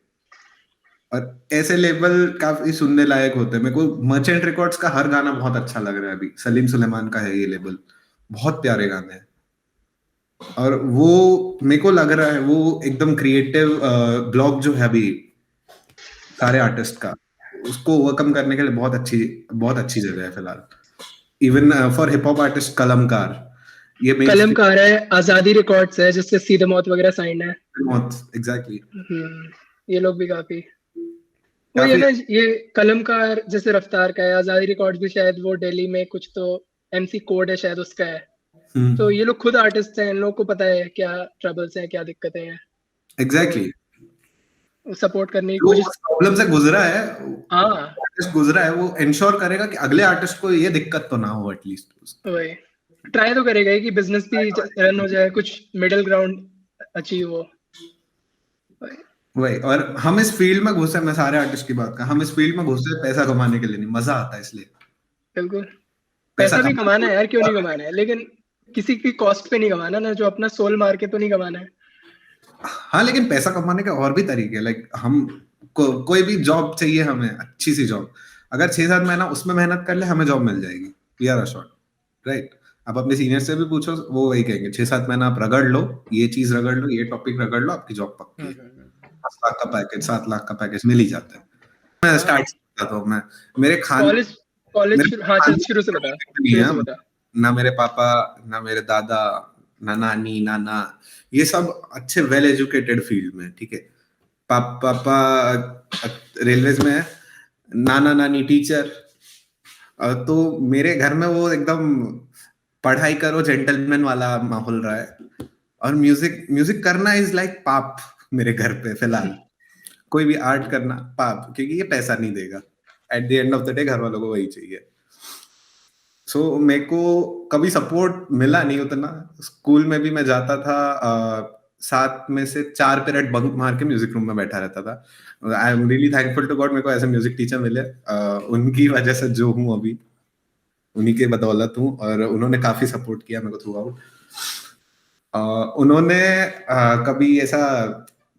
B: और ऐसे लेबल काफी सुनने लायक होते हैं। मेरे को मर्चेंट रिकॉर्ड्स का हर गाना बहुत अच्छा लग रहा है अभी। सलीम सुलेमान का है ये लेबल, बहुत प्यारे गाने हैं। और वो मेरे को लग रहा है वो एकदम क्रिएटिव ब्लॉक जो है अभी सारे आर्टिस्ट का, उसको ओवरकम करने के लिए बहुत अच्छी जगह है फिलहाल। Even for hip hop artist Kalamkar, ये मेन
A: कलमकार है, आजादी रिकॉर्ड्स है जिससे सीधे मौत वगैरह साइन है।
B: स्ट्रीम। एग्जैक्टली,
A: ये लोग भी काफी वही है
B: काफी।
A: ना। ये कलमकार जैसे रफ्तार का है, आजादी रिकॉर्ड्स भी शायद वो दिल्ली में कुछ तो एमसी कोड है शायद उसका है। तो ये लोग खुद आर्टिस्ट हैं, इन लोगों को पता है क्या ट्रबल्स हैं, क्या दिक्कतें हैं।
B: एग्जैक्टली,
A: सपोर्ट करने की
B: जो
A: कोशिश।
B: उस प्रॉब्लम से गुजरा है,
A: हाँ
B: आर्टिस्ट गुजरा है, वो इंश्योर करेगा कि अगले आर्टिस्ट को ये दिक्कत तो ना हो एटलीस्ट।
A: वही ट्राई तो करेगा ही कि बिजनेस भी रन हो जाए, कुछ मिडिल ग्राउंड अचीव हो। वही,
B: वही, और हम इस फील्ड में घुसे, मैं सारे आर्टिस्ट की बात कर, हम इस फील्ड में घुसे पैसा कमाने के लिए नहीं, मजा आता है इसलिए।
A: बिल्कुल।
B: पैसा
A: पैसा भी कमाना है यार, क्यों नहीं
B: कमाना।
A: कमाना है, लेकिन किसी की कॉस्ट पे नहीं कमाना ना, जो अपना सोल मार के तो नहीं कमाना है।
B: हाँ, लेकिन पैसा कमाने के और भी तरीके, लाइक कोई भी जॉब चाहिए हमें, अच्छी सी जॉब। अगर 6-7 महीना उसमें मेहनत कर ले, हमें जॉब मिल जाएगी। We are assured, right? आप अपने सीनियर से भी पूछो, वो वही कहेंगे, 6-7 महीना आप रगड़ लो, ये चीज रगड़ लो, ये टॉपिक रगड़ लो, आपकी जॉब पक्की है। 10 लाख का पैकेज, 7 लाख का पैकेज मिल ही जाता है। मैं
A: हाँ
B: स्टार्ट करता हूँ। मैं मेरे खान
A: कॉलेज कॉलेज
B: मेरे
A: हाँ चल,
B: खानदान
A: शुरू से
B: में
A: बता,
B: नहीं
A: शुरू
B: है।
A: से बता।
B: ना मेरे पापा, ना मेरे दादा, ना नानी, नाना, ये सब अच्छे वेल एजुकेटेड फील्ड में, ठीक है। पापा रेलवेज में है, नाना नानी टीचर। तो मेरे घर में वो एकदम पढ़ाई करो जेंटलमैन वाला माहौल रहा है। और म्यूजिक म्यूजिक करना इज लाइक पाप मेरे घर पे फिलहाल। कोई भी आर्ट करना पाप, क्योंकि ये पैसा नहीं देगा। Eight the end of the day घर वालों को वही चाहिए। सो मेरे को कभी सपोर्ट मिला नहीं उतना। स्कूल में भी मैं जाता था, 7 में से 4 पीरियड बंक मार के म्यूजिक रूम में बैठा रहता था। I am really thankful to God, मेरे को ऐसे म्यूजिक टीचर मिले। उनकी वजह से जो हूँ अभी, उन्हीं के बदौलत हूँ। और उन्होंने काफी सपोर्ट किया मेरे को थ्रू आउट। उन्होंने कभी ऐसा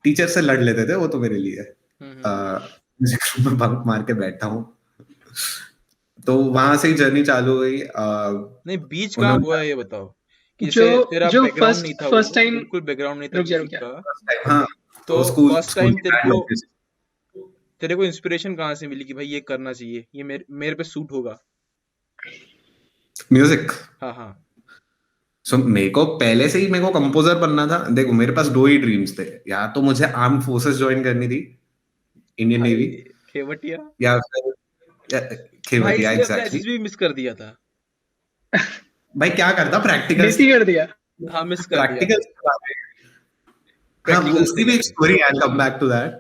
B: टीचर से लड़ लेते थे, वो तो मेरे लिए म्यूजिक रूम में बंक मार के बैठा हूँ। तो वहां से ही जर्नी चालू हुई।
C: नहीं, बीच कहाँ
B: उन्होंने
C: हुआ है ये बताओ। कि
A: जो
C: जैसे तेरा
A: जो
C: बैकग्राउंड नहीं था,
A: फर्स्ट
C: वो
A: टाइम,
C: बिल्कुल बैकग्राउंड नहीं था
A: रुक जा
C: म्यूजिक
A: रुक जा।
C: का।
B: हाँ,
C: तो
B: तो स्कूल
C: फर्स्ट
B: स्कूल
C: टाइम
B: की बैंड होती
C: तेरे को इंस्पिरेशन कहाँ से मिली कि भाई ये करना चाहिए, ये मेरे पे सूट होगा?
B: म्यूजिक।
C: हाँ हाँ।
B: सो मेरे को पहले से ही मेरे को कंपोजर बनना था। देखो मेरे पास 2 ही ड्रीम्स थे, या तो मुझे आर्म फोर्सेस ज्वाइन करनी थी, इंडियन
C: भाई
B: नेवी,
C: खेवटिया।
B: या फिर
C: भाई
B: खेवटिया।
C: इसने अपना
B: एग्जैक्टली।
C: एसएसबी मिस कर दिया था।
B: भाई क्या करता, प्रैक्टिकल्स
A: मिस ही कर दिया।
C: हाँ, मिस कर दिया।
B: प्रैक्टिकल्स। हाँ, वो
C: प्रैक्टिकल्स
B: उसकी
C: देने
B: भी एक
C: थे।
B: स्टोरी है, कम बैक टू दैट।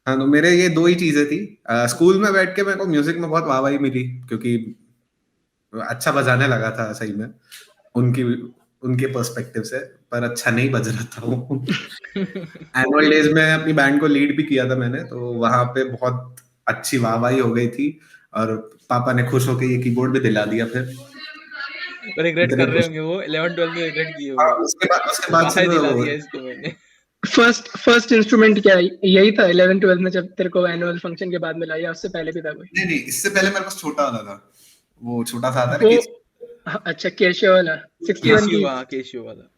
B: हाँ, तो मेरे ये 2 ही चीजें थी। स्कूल में बैठ के मेरे को म्यूजिक में बहुत वाहवाही मिली, क्योंकि अच्छा बजाने लगा था सही में, उनकी उनके पर्सपेक्टिव से। पर अच्छा नहीं बज रहा था वो। एनुअल डेज में अपनी बैंड को लीड भी किया था मैंने, तो वहां पे बहुत अच्छी वाहवाही हो गई थी। और पापा ने खुश होकर ये कीबोर्ड भी दिला दिया फिर।
C: रिग्रेट
B: इतने
C: कर रहे
B: खुश।
C: होंगे वो, 11th 12th में रिग्रेट किए
B: हाँ,
C: होंगे।
B: उसके बाद से
C: कहाँ दिला
B: तो
C: दिया इसको मैंने।
A: फर्स्ट इंस्ट्रूमेंट क्या है? यही था 11 12 में जब तेरे को एनुअल फंक्शन के बाद मिला, या उससे पहले भी था कोई?
B: नहीं नहीं, इससे पहले मेरे पास छोटा वाला था। वो छोटा सा आता है
A: वो
B: ना।
A: हाँ, अच्छा केशव वाला 61 की।
C: केशियो, हाँ केशियो वाला।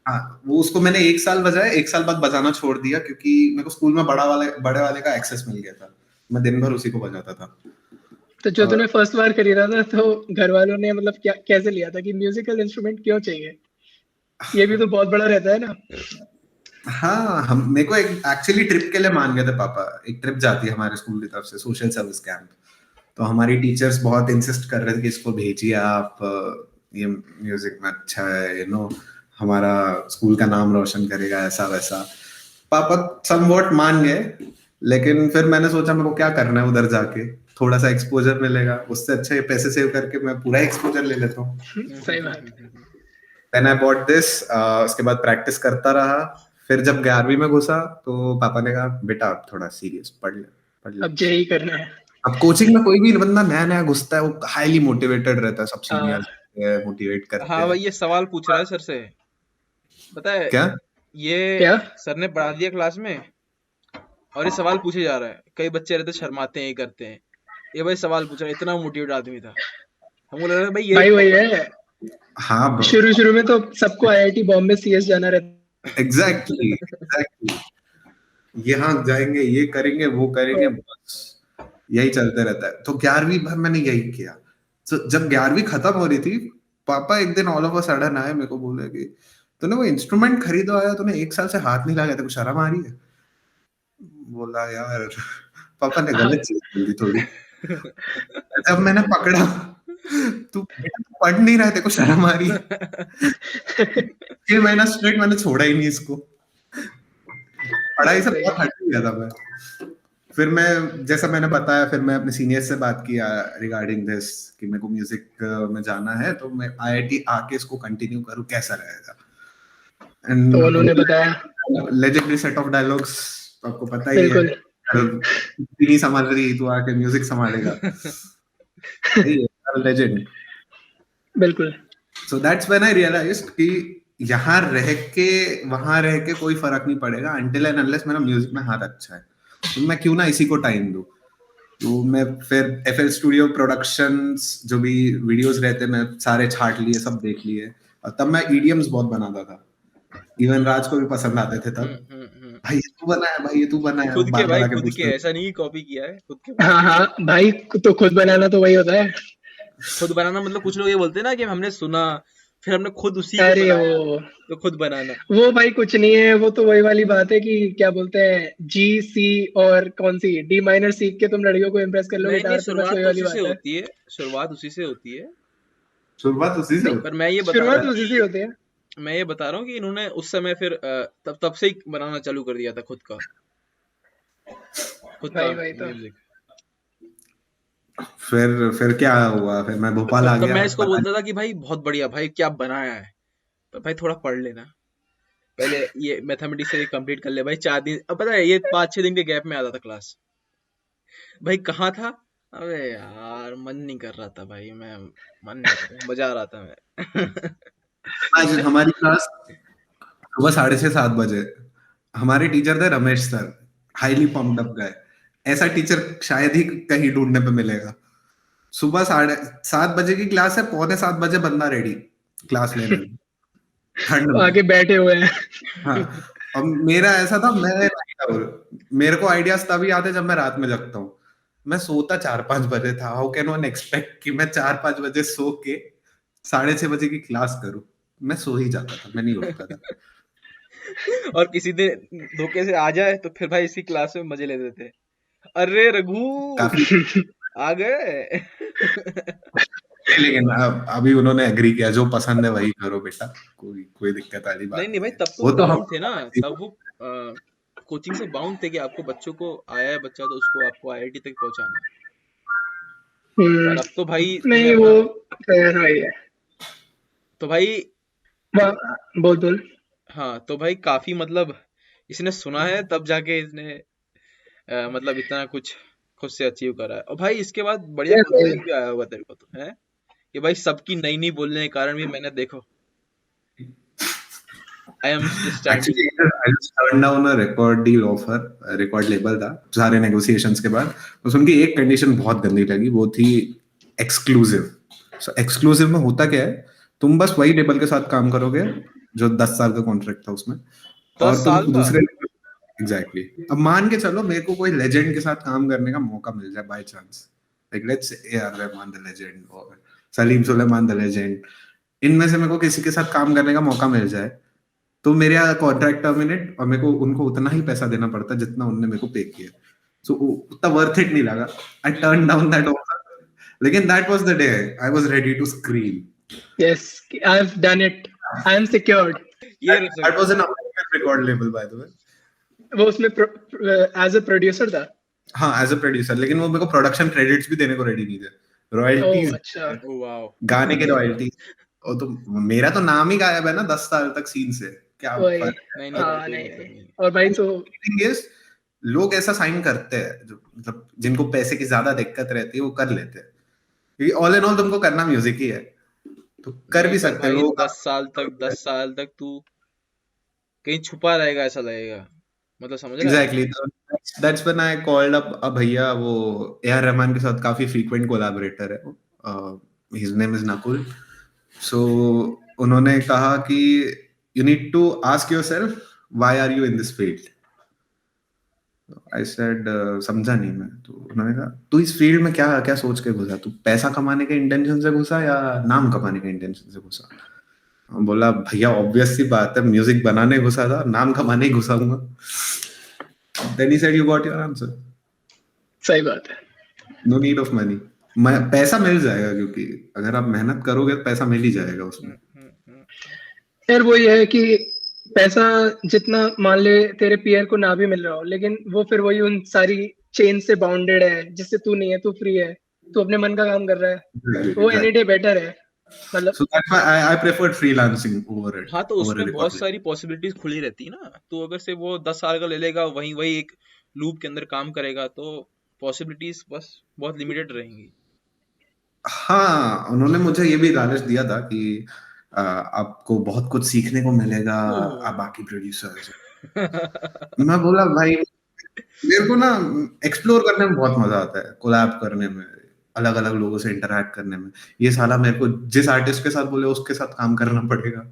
B: हाँ, वो उसको मैंने 1 साल बजाया, 1 साल बाद बजाना छोड़ दिया, क्योंकि मेरे को स्कूल में बड़े वाले का एक्सेस मिल गया था। मैं दिन भर उसी को बजाता था।
A: तो जो तूने फर्स्ट बार खरीदा था तो घर वालों ने मतलब क्या कैसे लिया था कि म्यूजिकल इंस्ट्रूमेंट क्यों चाहिए? ये भी तो बहुत बड़ा रहता है ना।
B: हाँ, हम मेरे को एक एक्चुअली ट्रिप के लिए मान गए थे पापा। एक ट्रिप जाती है हमारे स्कूल की तरफ से, सोशल सर्विस कैंप। तो हमारी टीचर्स बहुत इंसिस्ट कर रहे थे कि इसको भेजिए आप, ये म्यूजिक में अच्छा है, हमारा स्कूल का नाम रोशन करेगा, ऐसा वैसा। पापा समवॉट मान गए, लेकिन फिर मैंने सोचा मेरे को क्या करना है उधर जाके, थोड़ा सा एक्सपोजर मिलेगा, उससे अच्छा ये पैसे सेव करके मैं पूरा एक्सपोजर ले लेता हूँ।
A: सही बात।
B: Then I bought this, उसके बाद प्रैक्टिस करता रहा। फिर जब 11वीं में घुसा तो पापा ने कहा बेटा अब थोड़ा सीरियस पढ़ ले।
A: अब यही करना है।
B: अब कोचिंग में कोई भी बंदा नया नया घुसता है, वो हाईली मोटिवेटेड रहता है, सब सीनियर मोटिवेट करते
C: हाँ
B: हैं।
C: भाई, ये सवाल पूछ रहा है सर से, पता है
B: क्या
C: ये सर ने पढ़ा दिया क्लास में और ये सवाल पूछे जा रहा है। कई बच्चे रहते शर्माते हैं, ये करते हैं, ये भाई सवाल पूछ रहा है। इतना मोटिवेट आदमी था, हमको लग रहा है भाई ये
A: भाई वही है।
B: हाँ
A: शुरू में तो सबको आईआईटी बॉम्बे सीएस जाना रहता।
B: एग्जैक्टली यहाँ जाएंगे, ये करेंगे, वो करेंगे, बस यही चलते रहता है। तो 11वीं भर मैंने यही किया। तो जब 11वीं खत्म हो रही थी, पापा एक दिन ऑल ऑफ अ सडन आए, मेरे को बोले कि तूने वो इंस्ट्रूमेंट खरीदो आया, तूने 1 साल से हाथ नहीं लगाया, तेरे को शर्म आ रही है? बोला यार पापा ने गलत चीज बोल दी थोड़ी। जब मैंने पकड़ा, तू बेटा पढ़ नहीं रहा, तेरे को शर्म आ रही है? 6 महीना स्ट्रेट मैंने छोड़ा ही नहीं इसको, पढ़ाई से बहुत हट गया था मैं। फिर मैं, जैसा मैंने बताया, फिर मैं अपने सीनियर से बात किया रिगार्डिंग दिस कि मेरे को म्यूजिक में जाना है, तो मैं आईआईटी आके इसको कंटिन्यू करूं, कैसा रहेगा।
A: तो उन्होंने बताया
B: लेजेंडरी सेट ऑफ डायलॉग्स, आपको पता ही है, नहीं समझ रही तू आके म्यूजिक संभालेगा, लेजेंड।
A: बिल्कुल।
B: So that's when I realised कि यहाँ रह के वहां रह के कोई फर्क नहीं पड़ेगा, अनटिल एंड अनलेस मेरा म्यूजिक में हाथ अच्छा है, तो मैं क्यों ना इसी को टाइम दूं। तो मैं फिर FL स्टूडियो प्रोडक्शंस जो भी वीडियोस रहते मैं सारे छाट लिए, सब देख लिए। और तब मैं EDMs बहुत बनाता था, इवन राज को भी पसंद आते थे तब। भाई ये तू बनाया, भाई ये तू बनाया,
C: खुद के
B: बार
C: भाई,
B: बार आके
C: खुद के,
B: पूछते
C: ऐसा नहीं कॉपी किया है, खुद के।
A: हाँ भाई, तो खुद बनाना तो वही होता है।
C: खुद बनाना मतलब कुछ लोग ये बोलते हैं ना कि हमने सुना फिर हमने खुद उसी को
A: अरे
C: बनाया,
A: वो
C: तो खुद बनाना
A: वो भाई कुछ नहीं है। वो तो वही वाली बात है कि क्या बोलते हैं, G C और कौन सी D माइनर सीख के तुम लड़कियों को इम्प्रेस कर लो
C: नहीं
A: गिटार पे, बस
C: शुरुआत
A: वही
C: तो
A: वाली
C: उसी से
A: बात है।
C: होती है, शुरुआत उसी से होती है।
B: शुरुआत उसी से
C: पर मैं ये बता
A: शुरुआत
C: रहा
A: उसी से होती है।
C: हूँ, मैं ये बता रहा हूँ कि इन्होंने उस समय फिर तब से ही बनाना चालू कर दिया था खुद का
A: भाई तो
C: म्यूजिक।
B: फिर क्या हुआ, फिर मैं भोपाल आ
C: तब
B: गया।
C: मैं इसको बोलता था कि भाई बहुत बढ़िया भाई, क्या बनाया है, तो भाई थोड़ा पढ़ लेना, पहले ये मैथमेटिक्स से कंप्लीट कर ले भाई 4 दिन। अब पता है ये 5-6 दिन के गैप में आता था क्लास। भाई कहाँ था? अबे यार मन नहीं कर रहा था भाई, मैं मन नहीं कर रहा, मजा आ रहा था मैं।
B: आज हमारी क्लास सुबह 6:30-7 बजे, हमारे टीचर थे Ramesh sir, highly pumped up guy. ऐसा टीचर शायद ही कहीं ढूंढने पे मिलेगा। सुबह 7:30 बजे की क्लास है, 6:45 बजे बंदा रेडी क्लास लेने में, ठंड में।
A: आगे बैठे हुए हैं।
B: हाँ, अब मेरा ऐसा था, मेरे को आइडियाज तभी आते जब मैं रात में जगता हूँ। मैं सोता 4-5 बजे था। हाउ कैन वन एक्सपेक्ट कि मैं 4-5 बजे सो के 6:30 बजे की क्लास करूँ? मैं सो ही जाता था, मैं नहीं उठता था।
C: और किसी दिन धोखे से आ जाए तो फिर भाई इसी क्लास में मजे लेते थे। अरे रघु
B: काफी
C: आ गए।
B: लेकिन अभी उन्होंने एग्री किया, जो पसंद है वही करो बेटा, कोई दिक्कत वाली बात
C: नहीं भाई,
B: है।
C: तब तो
B: वो तो
C: बाउंड
B: हम
C: थे ना, तब वो कोचिंग से बाउंड थे कि आपको बच्चों को आया है बच्चा तो उसको आपको आईआईटी तक पहुंचाना है। और अब तो भाई तुम्हें
A: नहीं वो
C: अपना,
A: खैर वही है।
C: तो भाई
A: बोल।
C: हाँ, तो भाई काफी मतलब इसने सुना है तब जाके इसने मतलब इतना कुछ खुद से अचीव करा है। और भाई इसके बाद बढ़िया कॉन्फिडेंस भी आया होगा तेरे को तो, है कि भाई सबकी नई नई बोलने के कारण भी मैंने देखो I am standing.
B: Actually I just turn down a record deal offer, record label था, सारे नेगोशिएशंस के बाद बस उनकी एक कंडीशन बहुत गंदी लगी, वो थी एक्सक्लूसिव। सो एक्सक्लूसिव में होता क्या है, तुम बस वही लेबल के साथ काम करोगे जो 10 साल का कॉन्ट्रैक्ट था उसमें,
C: 10
B: और
C: साल
B: तुम
C: का?
B: दूसरे एग्जैक्टली अब मान के चलो मेरे को कोई लेजेंड के साथ काम करने का मौका मिल जाए by chance, like let's AR Rahman the legend और सलीम सुलेमान द लेजेंड, इनमें से मेरे को किसी के साथ काम करने का मौका मिल जाए तो मेरे यहाँ कॉन्ट्रैक्ट टर्मिनेट और मेरे को उनको उतना ही पैसा देना पड़ता जितना उनने मेरे को पे किया, सो उतना वर्थ इट नहीं लगा। I turn down that offer, लेकिन that was the day I was ready to scream.
A: Yes, I've done it. I am secured.
C: ये
B: That was an American record label by the way.
A: वो उसमें एज अ प्रोड्यूसर था।
B: हाँ एज अ प्रोड्यूसर, लेकिन वो मेरे को प्रोडक्शन क्रेडिट्स भी देने को रेडी नहीं थे, रॉयल्टीज,
A: अच्छा।
C: वाओ,
B: गाने के रॉयल्टीज। और तो मेरा तो नाम ही गायब है ना 10 साल तक सीन से, क्या
A: वही।
B: फर्क
C: नहीं
A: हाँ,
C: नहीं
A: नहीं। और भाई तो
B: है? लोग ऐसा साइन करते हैं जो मतलब जिनको पैसे की ज्यादा दिक्कत रहती है वो कर लेते हैं, क्योंकि ऑल इन ऑल तुमको करना म्यूजिक ही है तो कर भी सकते
C: भाई,
B: हो।
C: 10 साल तक तू कहीं छुपा रहेगा ऐसा लगेगा, मतलब समझ रहा है?
B: Exactly, that's when I called up a भैया, वो AR रहमान के साथ काफी फ्रीक्वेंट कोलैबोरेटर है, his name is Nakul. So उन्होंने कहा कि you need to ask yourself why are you in this field. I said समझा नहीं मैं। तो उन्होंने कहा तू इस फील्ड में क्या क्या सोच के घुसा, तू पैसा कमाने के इंटेंशन से घुसा या नाम कमाने के इंटेंशन से घुसा? बोला भैया ऑब्वियस सी बात है, म्यूजिक बनाने घुसा था, नाम कमाने ही घुसाऊंगा। Then he said you got your answer.
A: सही बात है।
B: नो नीड ऑफ मनी, पैसा मिल जाएगा, क्योंकि अगर आप मेहनत करोगे तो पैसा मिल ही जाएगा उसमें।
A: यार वो ये है कि पैसा जितना मान ले तेरे पीयर को ना भी मिल रहा हो, लेकिन वो फिर वही उन सारी चेन से बाउंडेड है जिससे तू नहीं है, तू फ्री है, तू अपने मन का काम कर रहा है, वो एनी डे बेटर है। मतलब
B: So that's why I preferred freelancing over it.
C: हाँ, तो
B: over
C: उसमें
B: a
C: बहुत
B: record
C: सारी पॉसिबिलिटीज खुली रहती है ना। तो अगर से वो 10 साल का ले लेगा, वही वही एक लूप के अंदर काम करेगा, तो पॉसिबिलिटीज बस बहुत लिमिटेड रहेंगी।
B: हाँ, उन्होंने मुझे ये भी लालच दिया था कि आपको बहुत कुछ सीखने को मिलेगा आप बाकी प्रोड्यूसर्स। मैं बोला भाई मेरे को ना एक्सप्लोर करने में बहुत मजा आता है, कोलैब करने में, अलग अलग लोगों से इंटरैक्ट करने में। ये साला मेरे को जिस आर्टिस्ट के साथ बोले उसके साथ काम करना पड़ेगा,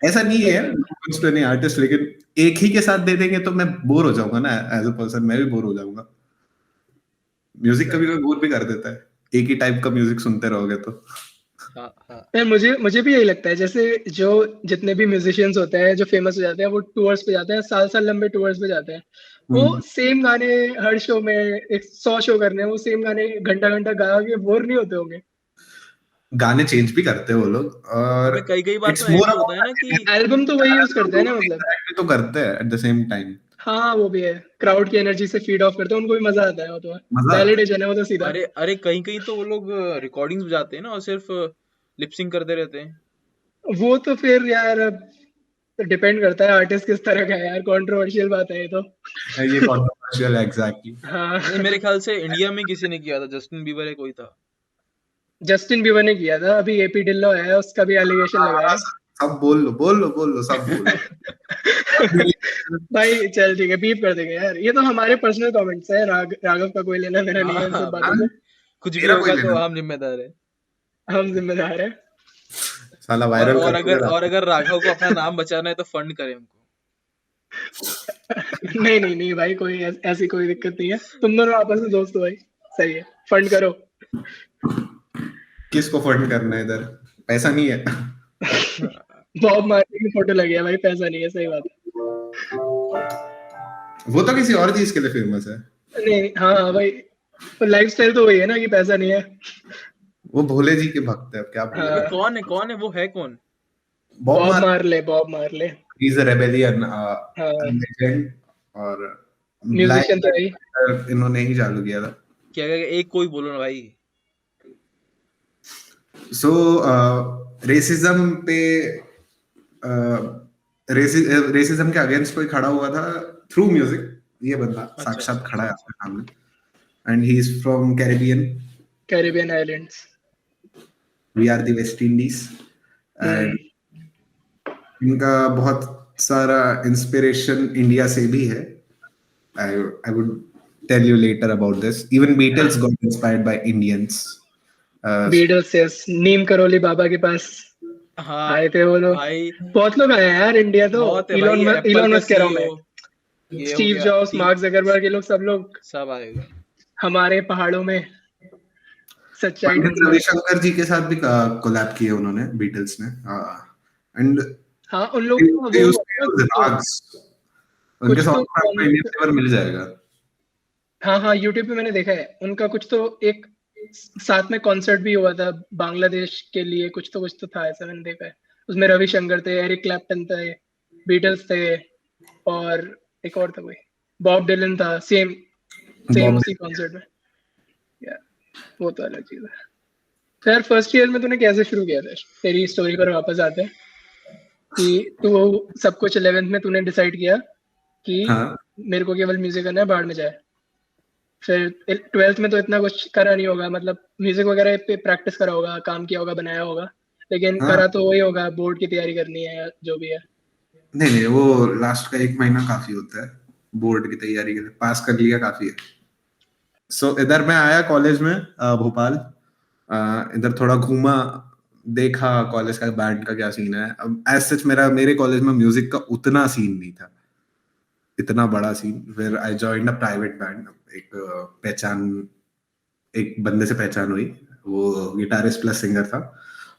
B: ऐसा नहीं है नहीं आर्टिस्ट, लेकिन एक ही के साथ दे देंगे तो मैं बोर हो जाऊंगा ना, एज अ पर्सन मैं भी बोर हो जाऊंगा। म्यूजिक कभी कभी बोर भी कर देता है, एक ही टाइप का म्यूजिक सुनते रहोगे तो।
A: यार मुझे भी यही लगता है, जैसे जो जितने भी म्यूजिशियंस होते हैं जो फेमस हो जाते हैं, वो टूर्स पे जाते हैं, साल लंबे टूर्स पे जाते हैं, वो सेम गाने हर शो में 100 शो करने हैं, वो सेम गाने घंटा घंटा गा के बोर नहीं होते होंगे?
B: गाने चेंज भी करते हैं वो लोग, और
C: कई बार तो ऐसा होता है ना कि
A: एल्बम तो वही यूज करते हैं ना, मतलब
B: तो करते हैं एट द सेम टाइम।
A: हाँ वो भी है, क्राउड की एनर्जी से फीड ऑफ करते हैं, उनको भी मजा आता है, वो तो वैलिडेशन है वो तो सीधा।
C: अरे कहीं तो वो लोग रिकॉर्डिंग्स बजाते हैं ना और सिर्फ लिपसिंग करते रहते हैं।
A: वो तो फिर यार डिपेंड करता है आर्टिस्ट किस तरह का है यार, कंट्रोवर्शियल बात है ये तो।
B: ये कंट्रोवर्शियल एग्जैक्टली।
A: हाँ
C: नहीं, मेरे ख्याल से इंडिया में किसी ने किया था, जस्टिन बीबर है कोई था।
A: जस्टिन बीबर ने किया था, अभी एपी डिल्लो है, उसका भी एलिगेशन लगाया।
B: सब बोल लो सब बोल लो।
A: भाई चल ठीक है, बीप कर देंगे यार, ये तो हमारे पर्सनल कमेंट्स है, राघव का कोई लेना देना नहीं है इन सब बातों से।
C: कुछ भी होगा तो हम जिम्मेदार है,
A: हम जिम्मेदार है।
B: साला वायरल
C: और अगर राघव को अपना नाम बचाना है तो फंड करें हमको।
A: नहीं भाई, कोई ऐसी कोई दिक्कत नहीं है, तुम दोनों आपस में दोस्त हो भाई, सही है, फंड करो।
B: किसको फंड करना है इधर, पैसा नहीं है।
A: बॉब मार्ली की फोटो लगी है भाई, पैसा नहीं है, सही बात है।
B: वो तो किसी और चीज के लिए फेमस है।
A: नहीं हाँ भाई, लाइफस्टाइल तो वही है ना कि पैसा नहीं है।
B: वो भोले जी के भक्त है, क्या बोले।
C: हाँ। कौन है वो, है कौन?
A: Bob Marley
B: he is a rebellion legend और
A: म्यूजिशियन तो है,
B: इन्होंने ही चालू किया था।
C: क्या एक कोई बोलो ना भाई।
B: सो रेसिज्म पे रेसिज्म के अगेंस्ट कोई खड़ा हुआ था थ्रू म्यूजिक, ये बंदा साक्षात खड़ा है आपके सामने, and he is from Caribbean islands, we are the West Indies, and इनका बहुत सारा इंस्पिरेशन इंडिया से भी है। I would tell you later about this. Even Beatles got inspired by Indians.
A: Beatles, yes. Neem Karoli Baba के पास आए थे वो लोग, बहुत लोग आए हैं यार इंडिया तो। इलॉन मस्क कह रहा हूं मैं, स्टीव जॉब्स, मार्क जकरबर्ग, ये लोग सब आएगा हमारे पहाड़ों में। सच्चाई
B: पंडित
A: ढूंढना।
B: रविशंकर जी के साथ भी कोलैब किए उन्होंने, बीटल्स ने। एंड
A: हाँ उन लोगों का वो हुआ था ना कुछ तो,
B: राग्स, उनके सॉन्ग पर आपको इंडियन
A: कॉन्सर्ट।
B: फ्लेवर मिल जाएगा।
A: हाँ हाँ यूट्यूब पे मैंने देखा है उनका कुछ तो एक साथ में कॉन्सर्ट भी हुआ था बांग्लादेश के लिए, कुछ तो था ऐसा मैंने देखा है। उसमें रविशंकर थे, एरिक क्लैप्टन थे, बीटल्स थे, और एक और था कोई, बॉब डिलन था, सेम सेम
B: बॉम्बे।
A: उसी कॉन्सर्ट में। यार वो तो अलग चीज है। तो यार फर्स्ट ईयर में तूने कैसे शुरू किया था? तेरी स्टोरी पर वापस आते हैं कि तू सब कुछ 11th में तूने डिसाइड किया कि
B: हाँ
A: मेरे को केवल म्यूजिक करना है, बाहर में जाए। फिर 12th में तो इतना कुछ करा नहीं होगा, मतलब म्यूजिक वगैरह पे प्रैक्टिस करा होगा, काम किया होगा, बनाया होगा, लेकिन
B: हाँ।
A: करा तो वही होगा, बोर्ड की तैयारी करनी है या जो भी है।
B: नहीं नहीं, वो लास्ट का 1 महीना काफी होता है बोर्ड की तैयारी के लिए, पास कर लिया काफी है। सो इधर मैं आया कॉलेज में, भोपाल। इधर थोड़ा घूमा, देखा कॉलेज का बैंड का क्या सीन है। अब एज सच मेरे कॉलेज में म्यूजिक का उतना सीन नहीं था, इतना बड़ा सीन। फिर I joined a private band. एक पहचान, एक बंदे से पहचान हुई, वो गिटारिस्ट प्लस सिंगर था।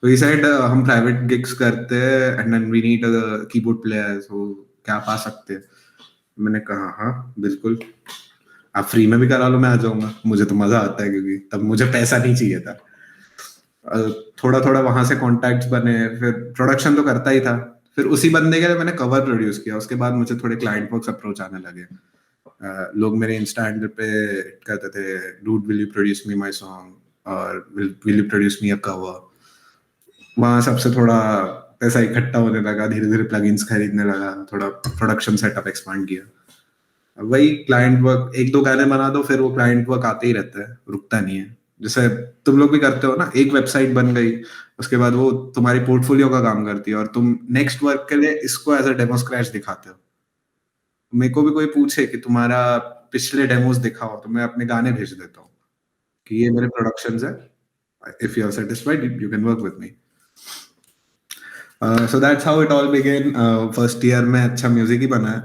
B: तो ही सेड हम प्राइवेट गिग्स करते हैं and then we need keyboard player, so क्या आप आ सकते हैं? मैंने कहा हाँ बिल्कुल, आप फ्री में भी करा लो, मैं आ जाऊंगा, मुझे तो मजा आता है, क्योंकि तब मुझे पैसा नहीं चाहिए था। थोड़ा थोड़ा वहां से कॉन्टैक्ट्स बने, फिर प्रोडक्शन तो करता ही था। फिर उसी बंदे के लिए मैंने कवर प्रोड्यूस किया। उसके बाद मुझे थोड़े क्लाइंट वर्क्स अप्रोच आने लगे। लोग मेरे इंस्टा हैंडल पे कहते थे, dude will you produce me my song, और will you produce me a cover. वहां सबसे थोड़ा पैसा इकट्ठा होने लगा, धीरे धीरे प्लगइन्स खरीदने लगा, थोड़ा प्रोडक्शन सेटअप एक्सपांड किया। अब वही क्लाइंट वर्क, एक दो गाने बना दो, फिर वो क्लाइंट वर्क आते ही रहता है, रुकता नहीं है। जैसे तुम लोग भी करते हो ना, एक वेबसाइट बन गई, उसके बाद वो तुम्हारी पोर्टफोलियो का काम करती है, और तुम नेक्स्ट वर्क के लिए इसको एज अ डेमो स्क्रैच दिखाते हो। मेरे को भी कोई पूछे कि तुम्हारा पिछले डेमोस दिखाओ, तो मैं अपने गाने भेज देता हूँ कि ये मेरे प्रोडक्शंस है, if you are satisfied you can work with me. So that's how it all began. First year में अच्छा म्यूजिक ही बना है।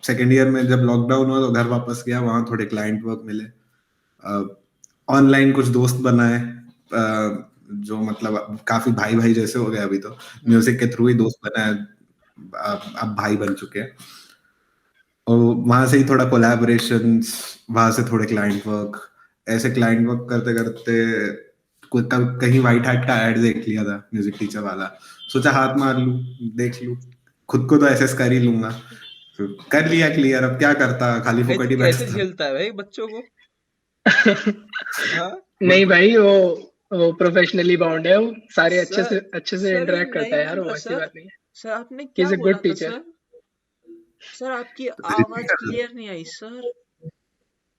B: सेकेंड ईयर में जब लॉकडाउन हुआ तो घर वापस गया, वहां थोड़े क्लाइंट वर्क मिले, ऑनलाइन कुछ दोस्त बनाए, जो मतलब काफी भाई भाई जैसे हो गए अभी तो, म्यूजिक के थ्रू ही दोस्त बनाए, अब भाई बन चुके हैं। और वहां से ही थोड़ा कोलैबोरेशंस, वहां से थोड़े क्लाइंट वर्क, ऐसे क्लाइंट वर्क करते करते कहीं व्हाइट हैट का एड देख लिया था म्यूजिक टीचर वाला, सोचा हाथ मार लूं, देख लूं, खुद को तो एसएस कर ही लूंगा। तो कर लिया क्लियर, अब क्या करता, खाली
C: भाई तू
B: फुकट ही
C: कैसे
B: बैठता।
C: झेलता है भाई बच्चों को? हाँ
A: नहीं भाई वो प्रोफेशनली बाउंड है, वो सारे
C: सर,
A: अच्छे से
C: सर ये
A: इंटरेक्ट करता
C: नहीं
A: है यार, वो
C: बोला
A: ऐसी
C: सर।
A: बात नहीं है।
C: सर आपने
A: ही
C: क्या
A: इज अ
C: बोला
A: गुड
C: था
A: टीचर।
C: सर? सर आपकी
B: तो
C: आवाज क्लियर नहीं आई सर।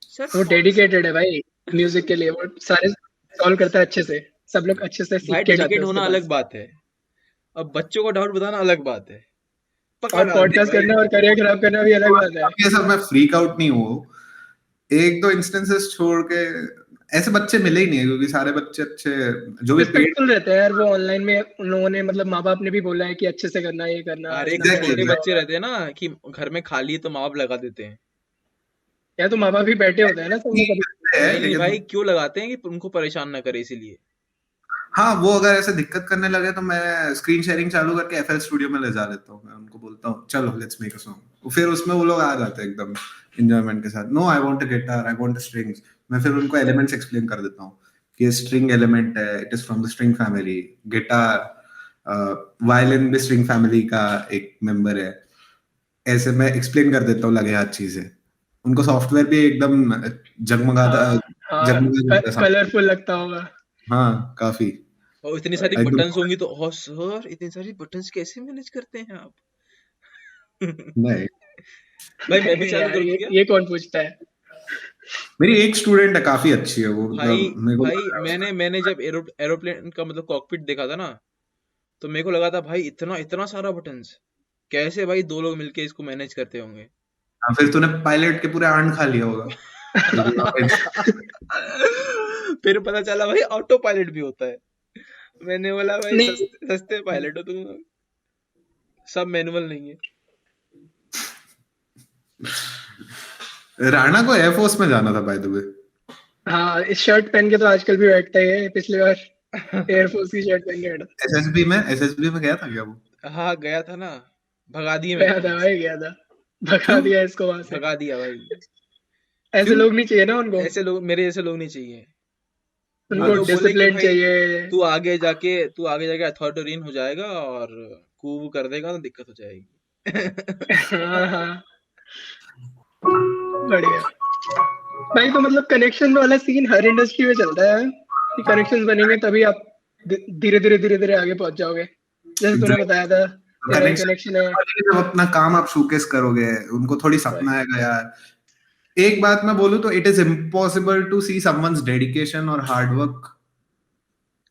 C: सर
A: वो
C: कौन सा?
A: डेडिकेटेड है भाई म्यूजिक के लिए, वो सारे सॉल्व करता है अच्छे से, सब लोग अच्छे से सीख
C: भाई
A: के जाते
C: डेडिकेट
A: हैं उसके
C: होना अलग
A: पास।
C: बात है, अब बच्चों को डाउट बताना अलग बात है। पकड़
A: और
C: आदमी
A: पॉडकास्ट
C: भाई।
A: करना और करियर खराब करना भी अलग बात है।
B: ये सब मैं फ्रीक आउट नहीं हूँ, एक दो इंस्टेंसेस छोड़ के ऐसे बच्चे मिले ही नहीं है, क्योंकि सारे बच्चे अच्छे, जो भी पेड।
A: रिस्पेक्टफुल रहते हैं यार वो ऑनलाइन में, उन लोगों ने मतलब माँ बाप ने भी बोला है कि अच्छे से करना, ये करना,
C: अरे
A: इतना
C: कुछ
A: क्रेडिट
C: छोटे
A: मिला
C: बच्चे
A: होगा।
C: रहते हैं ना कि घर में खाली है तो माँ बाप लगा देते हैं।
A: या तो माँ बाप भी बैठे होते हैं ना सब में कभी।
C: नहीं नहीं
B: लेकिन
C: भाई, क्यों लगाते हैं कि उनको परेशान ना करे इसीलिए।
B: हाँ, वो अगर ऐसे दिक्कत करने लगे तो मैं स्क्रीन शेयरिंग चालू करके एफएल स्टूडियो में ले जा लेता हूँ। मैं उनको बोलता हूँ चलो लेट्स मेक अ सॉन्ग, फिर उसमें वो लोग आ जाते हैं एकदम एंजॉयमेंट के साथ। No I want a guitar, I want a strings. मैं फिर उनको एलिमेंट्स एक्सप्लेन कर देता हूँ कि ये स्ट्रिंग एलिमेंट है, it is from the string family. Guitar, violin भी स्ट्रिंग फैमिली का एक मेंबर है। ऐसे मैं एक्सप्लेन कर देता हूँ लगे हाथ चीजें। उनको सॉफ्टवेयर भी एकदम जगमगाता
A: हाँ हाँ,
B: जगमगा।
A: कलरफुल लगता होगा।
B: हाँ काफी।
C: और इतनी सारी
B: एकदम।
C: बटन्स होंगी तो, ओ सर इतनी सारी बटन्स कैसे मैनेज करते हैं आप?
B: नहीं,
C: भाई मैं भी
A: नहीं
C: चालू
A: यार,
C: कर दूं क्या?
A: ये कौन पूछता है?
B: मेरी एक स्टूडेंट है, काफी अच्छी है वो,
C: भाई
B: मतलब मेरे को
C: भाई
B: लग रहा है
C: मैंने
B: उसका।
C: मैंने जब एरोप्लेन का मतलब कॉकपिट देखा था ना, तो मेरे को लगा था भाई इतना इतना सारा बटन्स कैसे भाई दो लोग मिलके इसको मैनेज करते होंगे।
B: हाँ, फिर तूने पायलट के पूरे आंड खा लिया होगा, क्योंकि वहाँ पे
C: फिर पता चला भाई ऑटो पायलट भी होता है। मैंने बोला भाई
A: नहीं
C: सस्ते सस्ते पायलट हो तुम, सब मैनुअल नहीं है।
B: राणा को एयरफोर्स में जाना था बाय द वे।
A: हाँ, इस शर्ट पहन के तो आजकल भी बैठता ही है। पिछली बार एयरफोर्स की शर्ट पहन के बैठा
B: एसएसबी में गया था क्या वो?
C: हाँ गया था ना, भगा दिए मेरे
A: गया
C: को
A: था
C: वहां से।
A: भाई, गया था। भगा
B: क्यों?
A: दिया इसको वहां से।
C: भगा दिया भाई।
A: ऐसे
B: क्यों?
A: लोग नहीं चाहिए ना उनको।
C: ऐसे लोग, मेरे जैसे लोग नहीं चाहिए। वो
A: उनको
C: लोग बोले कि
A: डिसिप्लिन
C: भाई
A: चाहिए।
C: तू आगे जाके अथॉरिटेरियन हो जाएगा और कू कर देगा तो दिक्कत हो जाएगी।
A: हाँ हाँ, बढ़िया। भाई तो मतलब कनेक्शन वाला सीन हर इंडस्ट्री में चलता है कि कनेक्शंस बनेंगे तभी आप धीरे धीरे आगे पहुंच जाओगे। जैसे तूने बताया था, तेरा एक
B: कनेक्शन
A: कनेक्शन है।
B: जब अपना काम आप शोकेस करोगे, उनको थोड़ी
A: भाई,
B: सपना आएगा यार। एक बात मैं बोलूं तो it is impossible to see someone's dedication और hard work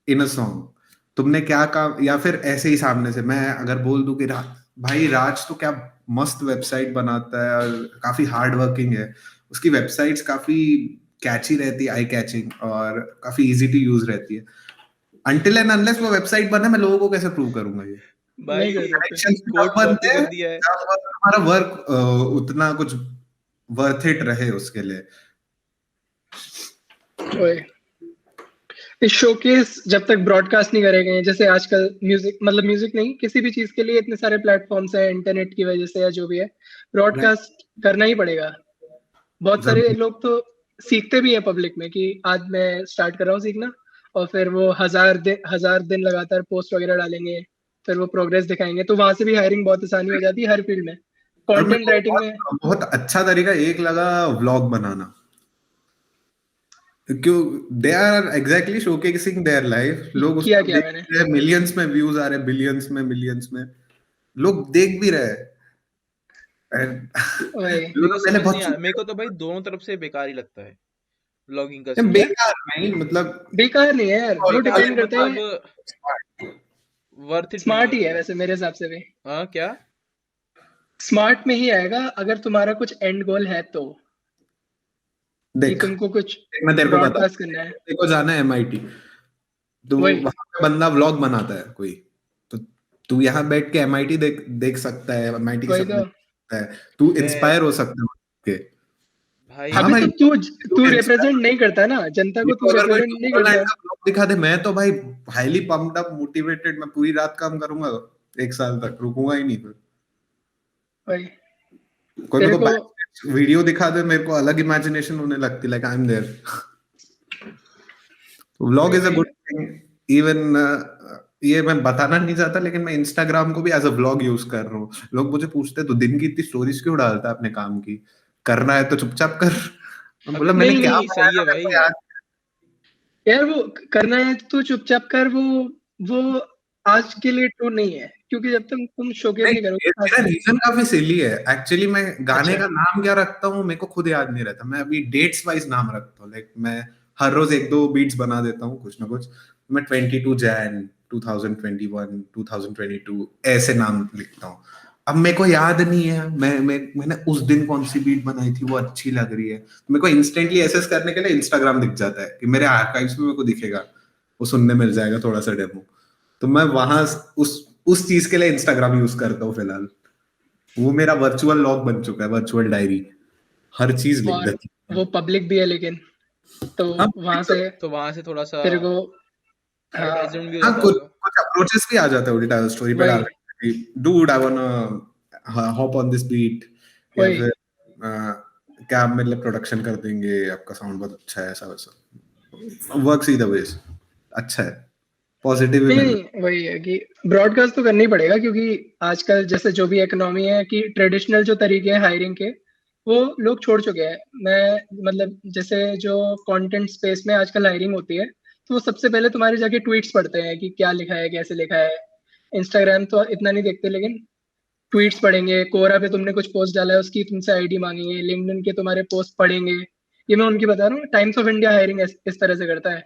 B: in a song. तुमने क्या काम, या फिर ऐसे ही सामने से मैं अगर बोल दूं कि भाई राज तो क्या मस्त वेबसाइट बनाता है और काफी हार्ड वर्किंग है, उसकी वेबसाइट्स काफी कैची रहती है, आई कैचिंग, और काफी इजी टू यूज रहती है। अनटिल एंड अनलेस वो वेबसाइट बने, मैं लोगों को कैसे प्रूव करूंगा ये?
A: नहीं
C: भाई
A: कर सकते।
B: कनेक्शन तब
C: कोट कॉपी
B: बनते हैं
C: कर दिया है।
B: जब हमारा वर्क उतना कुछ वर्थ इट रहे उसके लिए।
A: ओए, इस शोकेस जब तक ब्रॉडकास्ट नहीं करे गए, जैसे आजकल म्यूजिक, मतलब म्यूजिक नहीं, किसी भी चीज के लिए इतने सारे प्लेटफॉर्म्स हैं इंटरनेट की वजह से या जो भी है, ब्रॉडकास्ट करना ही पड़ेगा। बहुत सारे
B: जरूर।
A: लोग तो सीखते भी है पब्लिक में कि आज मैं स्टार्ट कर रहा हूँ सीखना, और फिर वो 1000 दिन लगातार पोस्ट वगैरह डालेंगे, फिर वो प्रोग्रेस दिखाएंगे, तो वहां से भी हायरिंग बहुत आसानी हो जाती है हर फील्ड में,
B: और मेरे
A: कंटेंट
B: को
A: राइटिंग में।
B: बहुत बहुत अच्छा तरीका एक लगा, व्लॉग बनाना। क्यों? They are exactly showcasing their life, लोग
A: किया
B: उसको
A: क्या
B: देख
A: मैंने।
B: रहे हैं, मिलियंस में व्यूज आ रहे हैं, बिलियंस में, मिलियंस में लोग देख भी रहे हैं। And
A: ओए,
C: मेरे
B: लोग
C: को
B: पहले
C: समझ नहीं
B: बहुत
C: आया, मेरे को तो भाई दोनों तरफ से बेकार ही लगता है व्लॉगिंग का सीन।
A: क्या
B: बेकार नहीं, मतलब
A: बेकार नहीं है यार, वो
B: और
A: डिपेंड
C: बेकार
A: करता है।
C: मतलब वर्थ इट नहीं
A: स्मार्ट
C: है
A: ही है
C: वो।
A: वैसे मेरे हिसाब से भी।
C: हाँ क्या?
A: स्मार्ट में ही आएगा अगर तुम्हारा कुछ एंड गोल है तो, कि
B: देख,
A: तुमको कुछ
B: मैं तेरे को बता,
A: ब्रॉडकास्ट करना है।
B: तेरे को जाना है एमआईटी, तो
A: वही
B: वहां पे बंदा व्लॉग बनाता है कोई, तो तू यहाँ बैठ के एमआईटी देख देख सकता है, एमआईटी के
A: वही
B: सपने
A: तो।
B: देख सकता है, तू
C: मैं
B: इंस्पायर हो सकता है उसके।
C: भाई
B: हाँ
A: अबे
B: भाई,
A: तो तू
B: तू
A: तू
B: इंस्पायर,
A: रिप्रेजेंट नहीं करता ना जनता को,
B: मेरे को
A: तू
B: अगर कोई
A: रिप्रेजेंट नहीं
B: टूर्नामेंट
A: करता।
B: का ब्लॉग दिखा दे, मैं तो भाई हाईली पम्प्ड अप, मोटिवेटेड, मैं पूरी रात काम करूंगा, एक साल तक रुकूंगा ही नहीं। फिर
A: वही
B: कोई मेरे
A: तेरे
B: को
A: को।
B: बैक वीडियो दिखा दे, मेरे को अलग इमेजिनेशन होने लगती, like I am there. Vlog
A: वही
B: इज अ
A: वही
B: गुड थिंग। इवन ये मैं बताना नहीं चाहता, लेकिन मैं इंस्टाग्राम को भी एज अ व्लॉग यूज कर रहा हूँ। लोग मुझे पूछते हैं, तो दिन की इतनी स्टोरीज क्यों डालता है अपने काम की? करना है तो चुपचाप कर। मैं बोला,
C: अबे
B: मैंने
A: नहीं
B: क्या
A: नहीं
C: सही
B: बनाया
C: है
B: था मेरे
C: भाई।
B: को याद।
A: यार, वो करना है तो चुपचाप कर। वो आज के लिए ट्रू नहीं है, क्योंकि जब तक तुम शोकेस
B: नहीं,
A: नहीं करोगे आज।
B: मेरा रीजन काफी सिली है एक्चुअली। मैं गाने
A: अच्छा।
B: का नाम क्या रखता हूँ मेरे को खुद याद नहीं रहता। मैं अभी डेट्स वाइज नाम रखता हूँ, लाइक मैं हर रोज एक दो बीट्स बना देता हूँ कुछ ना कुछ। मैं 22 जैन 2021 2022 ऐसे नाम लिखता हूँ। अब मेरे को याद नहीं है मैंने उस दिन कौन सी बीट बनाई थी, वो अच्छी लग रही है, तो मेरे को इंस्टेंटली एसेस करने के लिए इंस्टाग्राम दिख जाता है कि मेरे आर्काइव्स में मेरे को दिखेगा, वो सुनने मिल जाएगा थोड़ा सा डेमो। तो मैं वहां उस चीज के लिए इंस्टाग्राम यूज करता हूँ फिलहाल। वो मेरा वर्चुअल लॉग बन चुका है, वर्चुअल डायरी, हर चीज लिख
A: और
B: देती हूँ।
A: वो पब्लिक भी है लेकिन, तो
B: हाँ
A: वहां से
C: तो वहां से थोड़ा सा
A: तेरे को। हाँ
C: एडवर्टाइजमेंट भी हो
B: हाँ,
C: जाता
B: कुछ
C: होगा।
B: कुछ अप्रोचेस भी आ जाते हैं उल्टा स्टोरी पे डाल
A: वही
B: के, dude I wanna hop on this beat, या
A: वही
B: फिर क्या आप मेरे लिए प्रोडक्शन कर देंगे, आपका साउंड बहुत अच्छा है, ऐसा वैसा वर्क्स ईदर वेज। अच्छा है, पॉजिटिव भी
A: नहीं
B: मिल रहा
A: नहीं, वही है कि ब्रॉडकास्ट तो करना ही पड़ेगा, क्योंकि आजकल जैसे जो भी इकोनॉमी है, कि ट्रेडिशनल जो तरीके हैं हायरिंग के, वो लोग छोड़ चुके हैं। मैं मतलब जैसे जो कंटेंट स्पेस में आजकल हायरिंग होती है, तो वो सबसे पहले तुम्हारे जाके ट्वीट्स पढ़ते हैं कि क्या लिखा है, कैसे लिखा है। इंस्टाग्राम तो इतना नहीं देखते, लेकिन ट्वीट्स पढ़ेंगे, कोरा पे तुमने कुछ पोस्ट डाला है उसकी तुमसे आईडी मांगेंगे, लिंक्डइन के तुम्हारे पोस्ट पढ़ेंगे। ये मैं उनकी बता रहा हूँ, टाइम्स ऑफ इंडिया हायरिंग इस तरह से करता है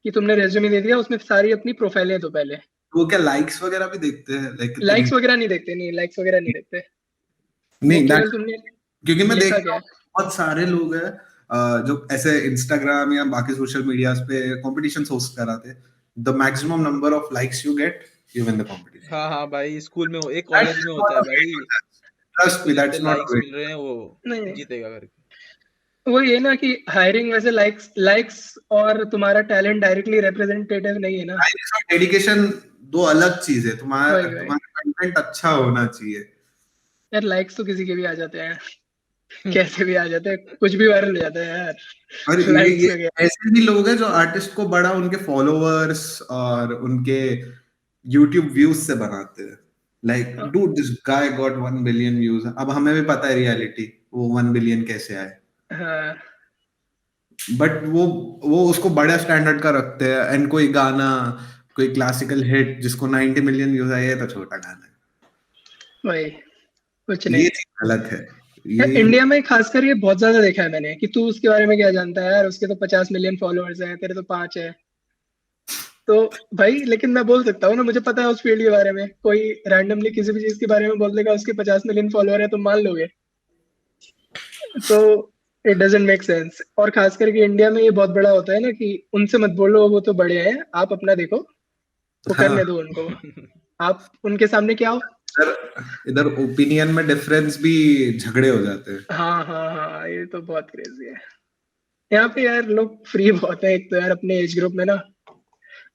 A: कि तुमने रेज्यूमे दे दिया, उसमें सारी अपनी प्रोफाइलें दो पहले।
B: है। वो क्या लाइक्स वगैरह भी देखते हैं, लाइक कितने
A: लाइक्स
B: रीच?
A: वगैरह नहीं देखते, नहीं लाइक्स वगैरह नहीं देखते। वो
B: नहीं दैट,
A: केवल तुमने
B: क्योंकि मैं देख
A: लिखा
B: रहा
A: क्या
B: हूँ
A: है।
B: बहुत सारे लोग हैं जो ऐसे इंस्टाग्राम या बाकी सोशल मीडियाज पे कॉम्पिटिशन होस्ट कराते हैं। The maximum number of likes you get, you win the competition.
C: हाँ हाँ भाई, स्कूल में एक
B: दैट्स
C: कॉलेज में होता
B: नॉट
C: है
B: अ वे
C: भाई,
B: टू जज, ट्रस्ट
C: जिसको
B: मी,
C: जितने
B: दैट्स नॉट अ
C: लाइक्स
B: वे।
C: मिल रहे हैं वो
A: नहीं नहीं,
C: जीतेगा करके।
A: वो ये ना कि हायरिंग वैसे लाइक्स और तुम्हारा टैलेंट डायरेक्टली रिप्रेजेंटेटिव नहीं है ना।
B: डेडिकेशन दो अलग चीज है। तुम्हारा
A: वही वही
B: तुम्हारा कंटेंट अच्छा होना चाहिए।
A: यार, लाइक्स तो किसी के भी आ जाते हैं, कैसे भी आ जाते हैं, कुछ भी वायरल हो जाता है यार।
B: और
A: लाइक्स
B: ये
A: में क्या।
B: ऐसे भी लोग हैं जो आर्टिस्ट को बड़ा उनके फॉलोअर्स और उनके यूट्यूब व्यूज से बनाते हैं। Like dude this guy got 1 billion views. अब हमें भी पता है रियलिटी वो 1 बिलियन कैसे आए,
A: हाँ
B: बट वो उसको बड़ा स्टैंडर्ड का रखते हैं। एंड कोई गाना, कोई क्लासिकल हिट जिसको 90 मिलियन व्यूज आए, ये तो छोटा गाना
A: वही, कुछ
B: है।
A: नहीं।
B: ये चीज गलत है।
A: यार
B: ये
A: इंडिया में खासकर ये बहुत ज्यादा देखा है मैंने कि तू उसके बारे में क्या जानता है यार, उसके तो 50 मिलियन फॉलोअर्स हैं, तेरे तो 5 है। तो भाई लेकिन मैं बोल सकता हूँ ना, मुझे पता है उस फील्ड के बारे में, कोई रैंडमली किसी भी चीज के बारे में बोल देगा उसके 50 मिलियन फॉलोअर है, तो मान लोगे। तो इट डजेंट मेक सेंस। और खास करके इंडिया में ये बहुत बड़ा होता है ना कि उनसे मत बोलो, वो तो बड़े हैं, आप अपना देखो, वो करने
B: हाँ,
A: दो उनको, आप उनके सामने क्या हो।
B: इधर इधर ओपिनियन में डिफरेंस भी झगड़े हो जाते हैं।
A: हाँ हाँ हाँ, ये तो बहुत क्रेजी है। यहाँ पे यार लोग फ्री बहुत है, एक तो यार अपने एज ग्रुप में ना,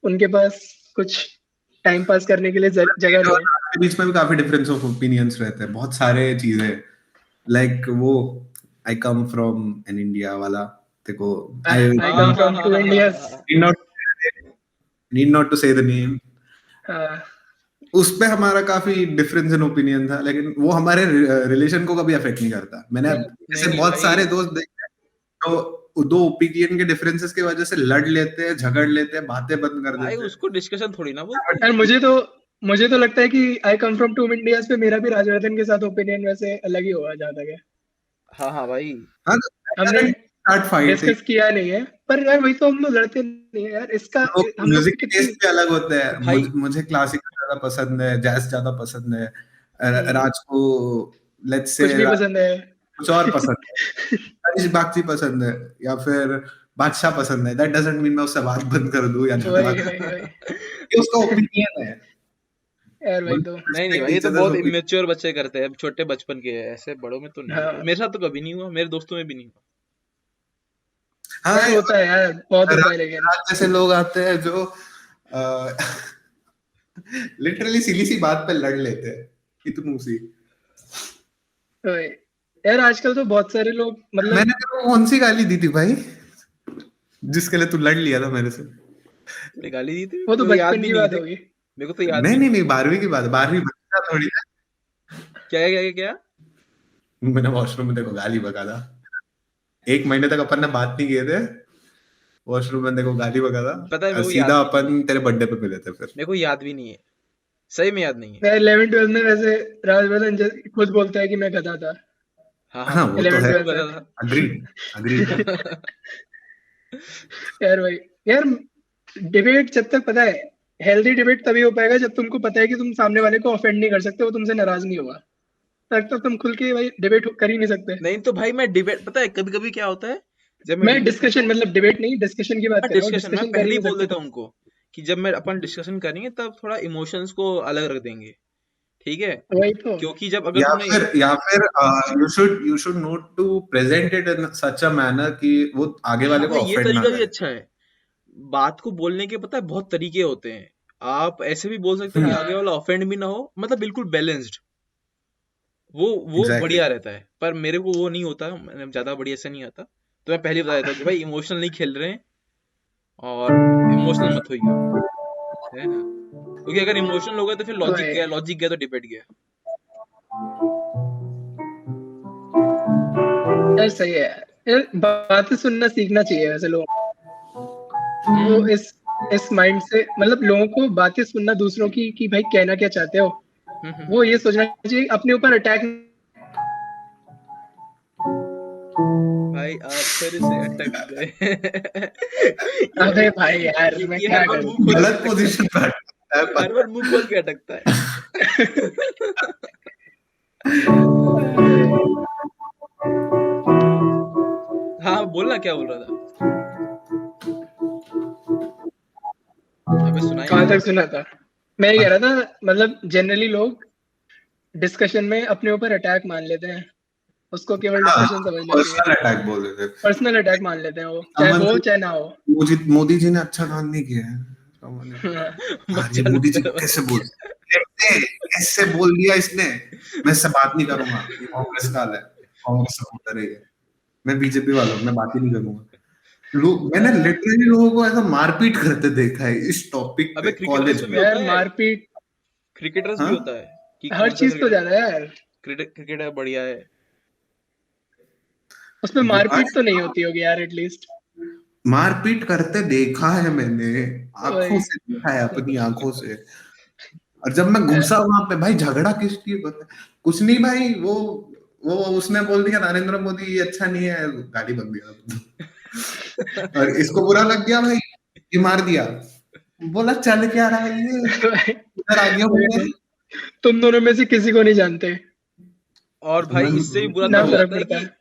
A: उनके पास कुछ टाइम पास करने के लिए जगह नहीं
B: और
A: है।
B: आपके बीच में भी काफी डिफरेंस ऑफ ओपिनियंस रहते हैं बहुत सारे चीजें। लाइक वो आई कम फ्रॉम एन इंडिया वाला, देखो, आई
A: आई कम
C: हाँ हाँ
A: फ्रॉम
C: हाँ
A: टू
C: हाँ हाँ
A: इंडियाज।
C: हाँ।
B: नीड नॉट टू से द नेम।
A: हाँ
B: उस पे हमारा काफी डिफरेंस इन ओपिनियन था, लेकिन वो हमारे रिलेशन को कभी अफेक्ट नहीं करता। मैंने
A: नहीं,
C: नहीं
B: ऐसे
C: नहीं
B: बहुत
C: भाई,
B: सारे दोस्त देखे हैं जो दो ओपिनियन के डिफरेंसेस की वजह से लड़ लेते हैं, झगड़ लेते हैं, बातें बंद कर
C: भाई
B: देते
C: उसको डिस्कशन थोड़ी ना बोलते हैं।
A: यार मुझे तो लगता है कि आई कम फ्रॉम टू इंडियाज पे मेरा भी राजवर्धन के साथ ओपिनियन वैसे अलग ही होगा जहाँ तक है।
C: हाँ हाँ भाई।
B: हैं।
A: हमने
B: स्टार्ट फाइटिंग।
A: डिस्कस किया नहीं है, पर यार वही तो, हम लोग लड़ते नहीं है यार इसका।
B: लोग
A: हम लोग
B: म्यूजिक
A: तो
B: के
A: कितनी।
B: टेस्ट भी अलग होते हैं।
C: भाई
B: मुझे क्लासिकल ज्यादा पसंद है, जैज ज्यादा पसंद है।
A: हम्म,
B: राज को लेट्स से
A: कुछ भी पसंद है।
B: कुछ और पसंद है। हरीश बागची पसंद है, या फिर बादशाह पसंद है। दैट डजंट मीन मैं उससे बात बंद कर दूं या झगड़ा
A: वही
B: कर
A: वही
B: दूं।
A: वही
B: ये उसका ओपिनियन है।
A: यार वही
B: वन
A: तो।
C: नहीं नहीं
B: रिस्पेक्ट
C: भाई, ये
B: ईच
C: तो
B: अदर्स
C: बहुत
B: ओपिनियन।
C: इमेच्योर बच्चे करते हैं, छोटे बचपन के हैं, ऐसे बड़ों में तो नहीं होता,
A: हाँ
C: मेरे साथ तो कभी नहीं हुआ, मेरे दोस्तों में भी नहीं हुआ।
B: हाँ,
A: यार होता है यार, बहुत होता है लेकिन।
B: राज जैसे लोग आते हैं जो लिटरली सीधी सी बात पे लड़ लेते हैं, इतनी सी।
A: वही। यार आजकल तो बहुत सारे लोग मतलब।
B: मैंने तेरे को कौन सी गाली दी थी भाई, जिसके लिए तू लड़ लिया था मेरे से?
C: तूने गाली दी थी,
A: वो तो
C: मेरे को याद
A: बचपन
C: भी
A: की
C: नहीं है
A: बात
C: देख।
A: होगी।
C: मेरे को तो याद
B: नहीं
C: भी
B: नहीं
C: नहीं है।
B: नहीं, 12वीं की बात है। 12वीं बच्चा थोड़ी है।
C: क्या क्या क्या क्या?
B: मैंने वॉशरूम में देखो गाली बका था। 1 महीने तक अपन ने बात नहीं किए थे। वॉशरूम में देखो गाली बका
C: पता है,
B: था।
C: मेरे को याद
B: सीधा
C: भी नहीं है।
B: अपन तेरे बर्थडे पे मिले थे फिर।
C: मेरे को याद भी नहीं है, सही में याद नहीं है।
A: मैं 11 12 में वैसे राजवर्धन खुद बोलता है कि मैं गधा था।
C: हाँ हाँ,
B: हाँ,
C: मैं
B: वो तो
A: 11
B: है।
A: 12
C: तो
A: में।
C: गधा
B: अग्रीड, अग्रीड।
C: था।
A: यार भाई, यार डिबेट जब तक पता है, हेल्दी डिबेट तभी हो पाएगा जब तुमको पता है कि तुम सामने वाले को ऑफेंड नहीं कर सकते, वो तुमसे नाराज नहीं होगा। तब तक तुम खुल के भाई डिबेट कर ही नहीं सकते।
C: नहीं तो भाई, मैं डिबेट, पता है कभी कभी क्या होता है, जब मैं
A: मैं
C: डिबेट करता
A: डिस्कशन
C: हूँ।
A: मतलब डिबेट नहीं, डिस्कशन की बात
C: हाँ
A: कर रहा हूँ,
C: डिस्कशन, मैं
A: डिस्कशन कर
C: पहले
A: ही
C: ही
A: नहीं
C: बोल
A: सकते
C: देता
A: तुम।
C: हूँ उनको कि जब मैं अपन डिस्कशन करेंगे तब थोड़ा इमोशंस को अलग रख देंगे, ठीक है?
A: वही तो।
C: क्योंकि जब अगर तुमने
B: या फिर you should note to present it in such a manner कि वो आगे
C: हाँ
B: वाले
C: भाई,
B: को
C: ये
B: ऑफेंड ना
C: तरीका भी
B: करे।
C: अच्छा है। बात को बोलने के पता है बहुत तरीके होते हैं। आप ऐसे भी बोल सकते हो कि आगे
A: हाँ
C: वाला ऑफेंड भी ना हो, मतलब बिल्कुल बैलेंस्ड। वो
B: एग्जैक्टली।
C: बढ़िया रहता है, पर मेरे को वो नहीं होता, मैंने ज्यादा बढ़िया से नहीं आता। तो मैं पहले ही बता देता हूँ कि भाई इमोशनल नहीं खेल रहे हैं, और इमोशनल मत होइए, है ना? क्योंकि अगर इमोशनल हो गए तो फिर लॉजिक
A: वही।
C: गया, लॉजिक गया तो डिबेट गया।
A: यार सही है यार, बातें सुनना सीखना चाहिए वैसे लोग को।
C: हम्म
A: इस माइंड से मतलब लोगों को बातें सुनना दूसरों की कि भाई कहना क्या चाहते हो,
C: हम्म।
A: वो ये सोचना चाहिए अपने ऊपर अटैक।
C: भाई आप फिर से अटक गए।
A: अबे भाई यार मैं
C: ये
A: क्या
C: हर बार
A: करूं।
C: मुंह खोल के
B: गलत
C: अटकता है।
B: पोजीशन पर अटका है,
C: हर बार मुंह खोल के अटकता है। हाँ, बोलना क्या बोल रहा था? अबे सुनाई नहीं
A: कहाँ
C: दे
A: तक
C: रहा।
A: सुना था? मैं ये कह रहा था मतलब जनरली लोग डिस्कशन में अपने ऊपर अटैक मान लेते हैं, उसको केवल
B: हाँ,
A: डिप्रेशन समझना चाहिए।
B: पर्सनल अटैक बोल देते हैं।
A: पर्सनल अटैक मान लेते हैं वो, चाहे
B: अमन
A: हो
B: से
A: चाहे ना हो।
B: मोदी जी ने अच्छा काम नहीं किया है। अमन ने बोला,
C: मत
B: अरे
C: चालू
B: मोदी जी
C: कर
B: को कैसे बोल कैसे कैसे बोल दिया इसने, मैं इससे बात नहीं करूंगा, ये कांग्रेस का है, कांग्रेस सपोर्टर है ये, मैं बीजेपी वाला हूँ, मैं बात ही नहीं करूंगा। लोग मैंने लिटरली लोगों को ऐसा मारपीट करते देखा है इस टॉपिक
C: अबे
B: पे
C: क्रिकेटर्स
B: कॉलेज
C: में भी
B: में।
C: होता
A: यार
C: है,
A: मारपीट
C: क्रिकेटर्स भी
B: हाँ
C: होता है कि
A: हर
C: कौन सा
A: चीज तो
C: क्रिकेटर,
A: ज्यादा है यार,
C: क्रिकेटर बढ़िया है।
A: उसमें
B: भाई
A: मारपीट तो नहीं होती होगी यार एटलीस्ट।
B: मारपीट करते देखा है मैंने, आंखों
A: वही।
B: से देखा है अपनी आंखों से। और जब मैं घुसा वहां पे, भाई झगड़ा किस लिए करता है, कुछ नहीं भाई, वो उसने बोल दिया नरेंद्र मोदी ये अच्छा नहीं है, गाली बक दिया। और इसको बुरा लग गया भाई, ये मार दिया, बोला चल क्या रहा है ये, इधर आ गया बोलने।
A: तुम दोनों में से किसी को नहीं जानते,
C: और भाई इससे भी बुरा
A: ना
C: तब हो
A: फर्क
C: जाता है
A: पड़ता
C: कि
A: है।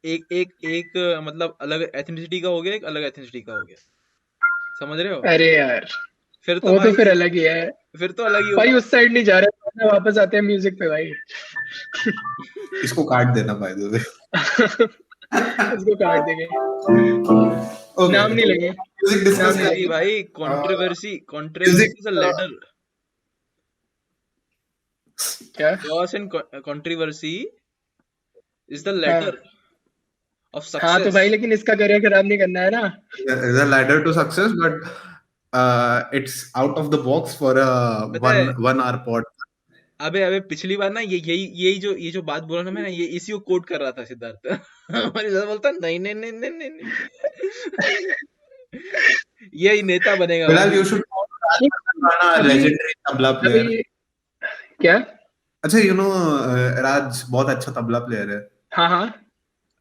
C: एक एक एक मतलब अलग एथनिसिटी का हो गया, एक अलग एथनिसिटी का हो गया, समझ रहे हो?
A: अरे यार
C: फिर तो
A: वो तो फिर
C: भाई,
A: अलग ही है।
C: फिर तो अलग ही
A: भाई
C: होगा।
A: उस साइड नहीं जा रहे, वापस आते हैं म्यूजिक पे भाई।
B: इसको काट देना बाय द वे।
A: इसको काट देंगे,
B: ओके
A: नाम नहीं
B: तो
A: लेंगे,
B: म्यूजिक डिस्कस
A: नाम नहीं
C: क्योंकि
A: लेंगे।
C: भाई controversy,
B: music
C: controversy is a ladder,
A: क्या?
C: chaos and controversy is the
A: हाँ
C: ladder of
A: हाँ तो
C: success।
A: भाई लेकिन इसका करियर खराब नहीं करना है ना।
B: is a ladder to success, but it's out of the box for a
C: पता है,
B: 1 hour pod.
C: अबे अबे पिछली बार ना ये जो बात बोला ना मैंने, ये इसी को कोट कर रहा था सिद्धार्थ। हमारे साथ बोलता नहीं नहीं नहीं नहीं नहीं नहीं। ये नेता बनेगा
B: Bilal, you
C: भाई।
B: should know Raj,
A: अभी
B: legendary तबला
A: अभी
B: player.
A: क्या?
B: अच्छा you know राज बहुत अच्छा तबला player है।
A: हाँ हाँ,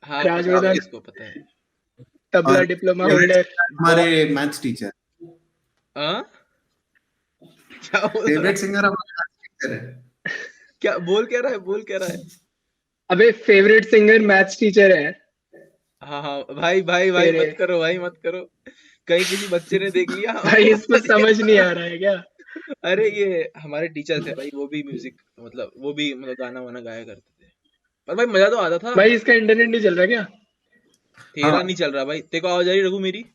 C: हाँ पता है भाई,
A: राजवर्धन
C: इसको पता है।
A: तबला
B: और
A: डिप्लोमा
B: फेवरेट
A: होल्डर।
B: हमारे मैथ्स टीचर,
C: हाँ क्या बोल रहा
B: फेवरेट
C: है?
B: सिंगर हमारे मैथ्स टीचर है।
C: क्या बोल क्या रहा है, बोल क्या रहा है?
A: अबे फेवरेट सिंगर मैथ्स टीचर है
C: हाँ हाँ भाई भाई भाई
A: तेरे।
C: मत करो भाई मत करो, कहीं किसी बच्चे ने देख लिया।
A: भाई इसको
C: और ये
A: समझ नहीं आ रहा है क्या?
C: अरे ये हमारे टीचर थे भाई, वो भी म्यूजिक मतलब वो भी मतलब गाना वाना गाया करते थे, पर भाई मजा तो आता था।
A: भाई इसका इंटरनेट नहीं चल रहा क्या?
C: तेरा नहीं
B: हाँ
C: चल रहा भाई, तेरे को आवाज आ रही रघु मेरी?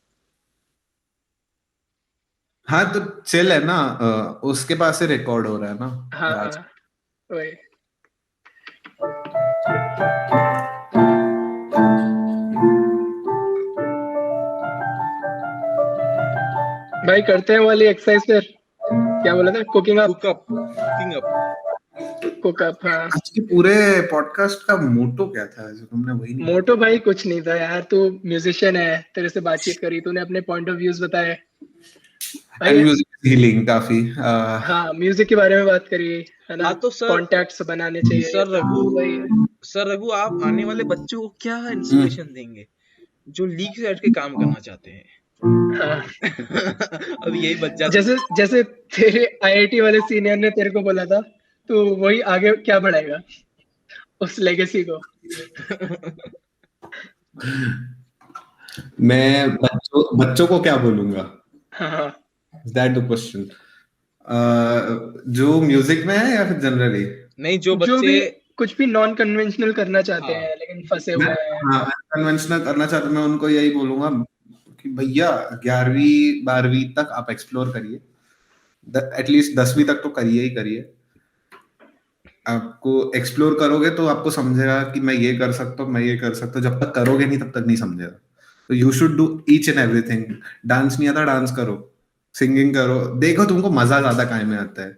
B: हाँ तो चिल है ना, उसके पास से रिकॉर्ड हो रहा है ना
A: हाँ
B: राज।
A: हाँ वही। भाई करते हैं वाली एक्सरसाइज फिर, क्या बोला था? Cooking up.
C: Cooking up.
A: Cook up हाँ।
B: आज के पूरे पॉडकास्ट का मोटो क्या था जो तुमने वही नहीं बताया?
A: मोटो भाई कुछ नहीं था यार, तू म्यूजिशियन है, तेरे से बातचीत करी, तूने अपने पॉइंट ऑफ व्यूज बताए
B: एंड
A: भाई।
B: म्यूजिक हीलिंग काफी
A: हाँ म्यूजिक के बारे में बात करी है ना,
C: हाँ तो
A: कॉन्टैक्ट्स बनाने चाहिए ये
C: सर
A: सब,
C: रघु
A: तो वही है।
C: सर रघु आप आने वाले बच्चों को क्या
B: हम्म,
C: इंस्पिरेशन देंगे जो लीग से हट के काम करना चाहते हैं?
A: हाँ
C: अब यही बच्चा था।
A: जैसे जैसे तेरे आईआईटी वाले सीनियर ने तेरे को बोला था, तो वही आगे क्या बढ़ाएगा उस लेगेसी को?
B: मैं बच्चों को क्या बोलूंगा,
A: हाँ हाँ।
B: दैट द क्वेश्चन, जो म्यूजिक में है या फिर जनरली?
C: नहीं जो
A: जो
C: बच्चे,
A: भी कुछ भी नॉन कन्वेंशनल करना चाहते
C: हाँ
A: हैं लेकिन फंसे
B: मैं
A: हुए हैं।
B: हाँ कन्वेंशनल करना चाहता हूं, मैं उनको यही बोलूंगा कि भैया 11वीं 12वीं तक आप एक्सप्लोर करिए, एटलीस्ट 10वीं तक तो करिए ही करिए। आपको एक्सप्लोर करोगे तो आपको समझेगा कि मैं ये कर सकता हूँ, मैं ये कर सकता हूँ। जब तक करोगे नहीं तब तक नहीं समझेगा। तो you should do each and everything. Dance नहीं आता, डांस करो, सिंगिंग करो, देखो तुमको मजा ज्यादा काय में आता है,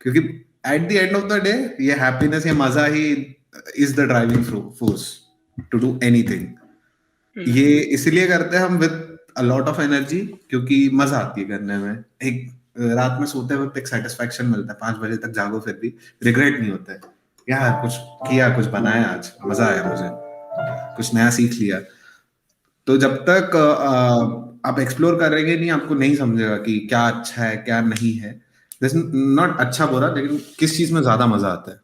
B: क्योंकि at the end of the day ये हैप्पीनेस, ये मजा ही is the driving force to do anything. ये इसलिए करते हैं हम with a lot of energy, क्योंकि मजा आती है करने में। एक रात में सोते वक्त एक सेटिस्फेक्शन मिलता है, 5 बजे तक जागो फिर भी रिग्रेट नहीं होता है, यार कुछ किया, कुछ बनाया, आज मजा आया, मुझे कुछ नया सीख लिया। तो जब तक आप एक्सप्लोर करेंगे नहीं, आपको नहीं समझेगा कि क्या अच्छा है क्या नहीं है। नॉट अच्छा बुरा, लेकिन किस चीज में ज्यादा मजा आता है।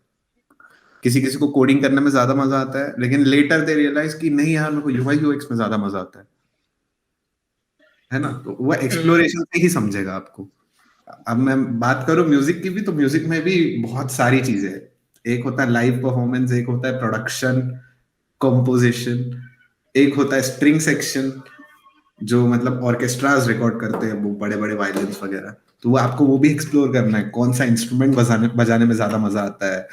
B: किसी किसी को कोडिंग करने में ज्यादा मजा आता है, लेकिन लेटर दे रियलाइज कि नहीं यार, मेरे को यूआई यूएक्स में ज्यादा मजा आता है ना। तो वो एक्सप्लोरेशन से ही समझेगा आपको। अब मैं बात करूं म्यूजिक की भी, तो म्यूजिक में भी बहुत सारी चीजें हैं। एक होता है लाइव परफॉर्मेंस, एक होता है प्रोडक्शन, कंपोजिशन, एक होता है स्ट्रिंग सेक्शन, जो मतलब ऑर्केस्ट्रास रिकॉर्ड करते हैं, वो बड़े बड़े वायलिन्स वगैरह। तो वो आपको वो भी एक्सप्लोर करना है, कौन सा इंस्ट्रूमेंट बजाने में ज्यादा मजा आता है,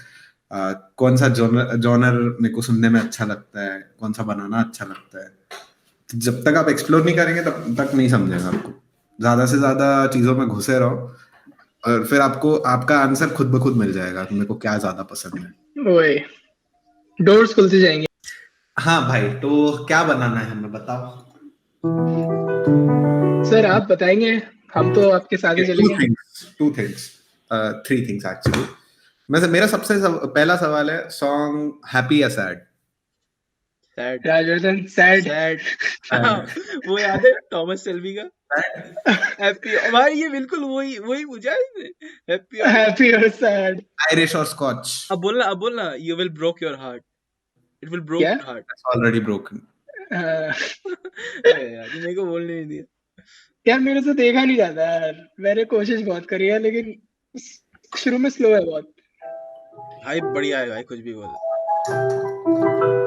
B: कौन सा जॉनर मेरे को सुनने में अच्छा लगता है, कौन सा बनाना अच्छा लगता है। तो जब तक आप एक्सप्लोर नहीं करेंगे तब तक नहीं समझेगा आपको। ज्यादा से ज्यादा चीजों में घुसे रहो और फिर आपको आपका आंसर खुद ब खुद मिल जाएगा कि मेरे को क्या ज्यादा पसंद है।
A: वही डोर्स खुलते जाएंगे।
B: हाँ भाई, तो क्या बनाना है हमें बताओ।
A: सर आप बताएंगे, हम तो आपके साथ ही चलेंगे।
B: Two things, three things actually. मेरा सबसे पहला सवाल है, सॉन्ग हैप्पी या sad?
C: Sad
A: Rajvardhan sad.
C: Sad वो याद है टॉमस शेल्बी का हैप्पी? भाई ये बिल्कुल वही वही पूछा है हैप्पी।
A: हैप्पी और सैड।
B: आयरिश और स्कॉच?
C: अब बोलना you will broke your heart, it will broke
A: क्या?
C: Your heart.
B: Already broken.
C: अरे यार मेरे को बोलने नहीं दिया।
A: यार मेरे से देखा नहीं जाता यार, मैंने कोशिश बहुत करी है लेकिन शुरू में स्लो है बहुत।
C: भाई बढ़िया है भाई, कुछ भी बोल।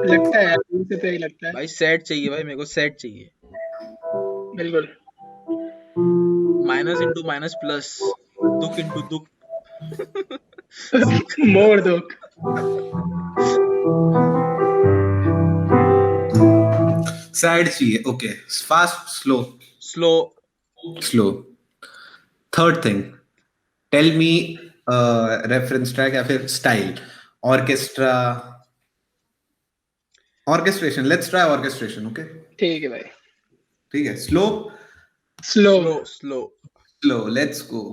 A: लगता है यार, मुझे तो यही लगता है।
C: भाई सैड चाहिए भाई, मेरे को सैड चाहिए।
A: बिल्कुल।
C: माइनस इंटू माइनस प्लस, दुख इंटू दुख।
A: मोर दो।
B: सैड चाहिए, okay. Fast, slow?
C: Slow.
B: Slow. Third thing, tell me reference track या फिर style, orchestra, orchestration. Let's try orchestration, okay?
A: ठीक है भाई।
B: ठीक है, slow
A: slow.
C: Slow
B: slow, let's go.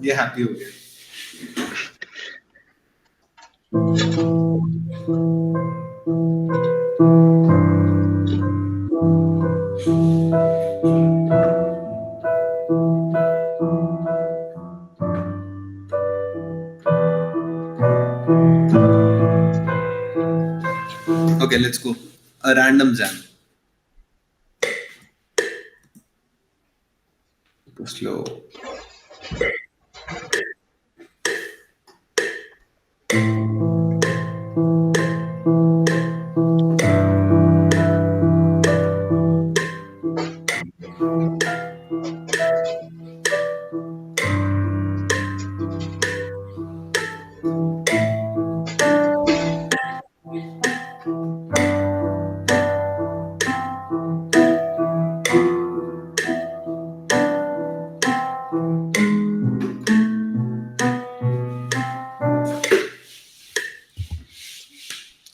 B: ये हैप्पी हो गया। Okay, let's go. A random jam. Go slow.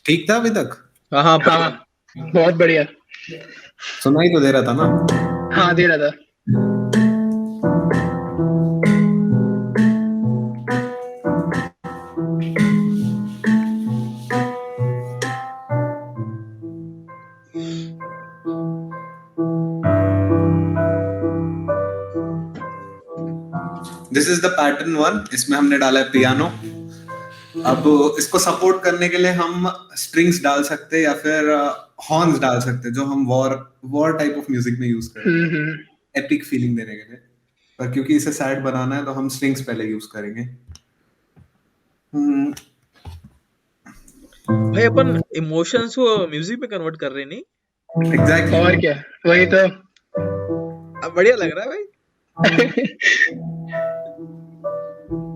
B: ठीक था अभी तक?
C: हाँ
A: हाँ बहुत बढ़िया।
B: सुनाई तो दे रहा था ना?
A: हाँ दे रहा था।
B: This is the pattern 1। इसमें हमने डाला है पियानो। अब इसको सपोर्ट करने के लिए हम स्ट्रिंग्स डाल सकते हैं या फिर हॉर्न्स डाल सकते हैं, जो हम वॉर टाइप ऑफ म्यूजिक में यूज करते हैं, एपिक फीलिंग देने के लिए। पर क्योंकि इसे सैड बनाना है तो हम स्ट्रिंग्स पहले यूज करेंगे।
C: भाई अपन इमोशंस को म्यूजिक में कन्वर्ट कर रहे हैं, नहीं?
B: एग्जैक्टली।
A: और क्या, वही तो।
C: अब बढ़िया लग रहा है भाई।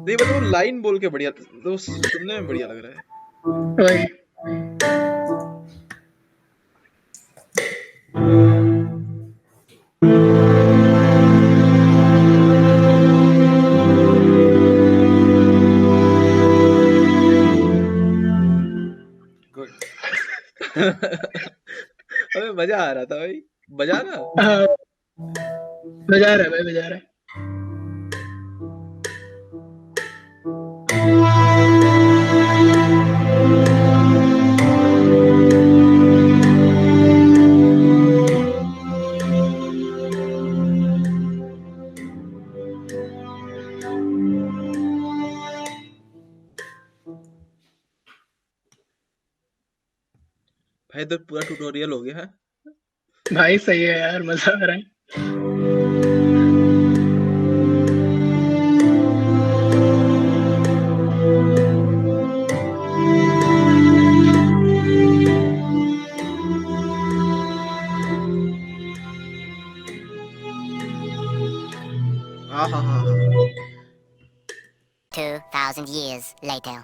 C: नहीं मतलब वो लाइन बोल के बढ़िया, तो सुनने में बढ़िया लग रहा है।
A: वही।
C: मजा आ रहा था भाई, बजा ना।
A: हाँ, बजा रहा है भाई, बजा रहा है।
C: भाई तो पूरा ट्यूटोरियल हो गया है।
A: भाई सही है यार, मजा आ रहा है।
C: हाँ हाँ हाँ हाँ।
D: 2,000 years later.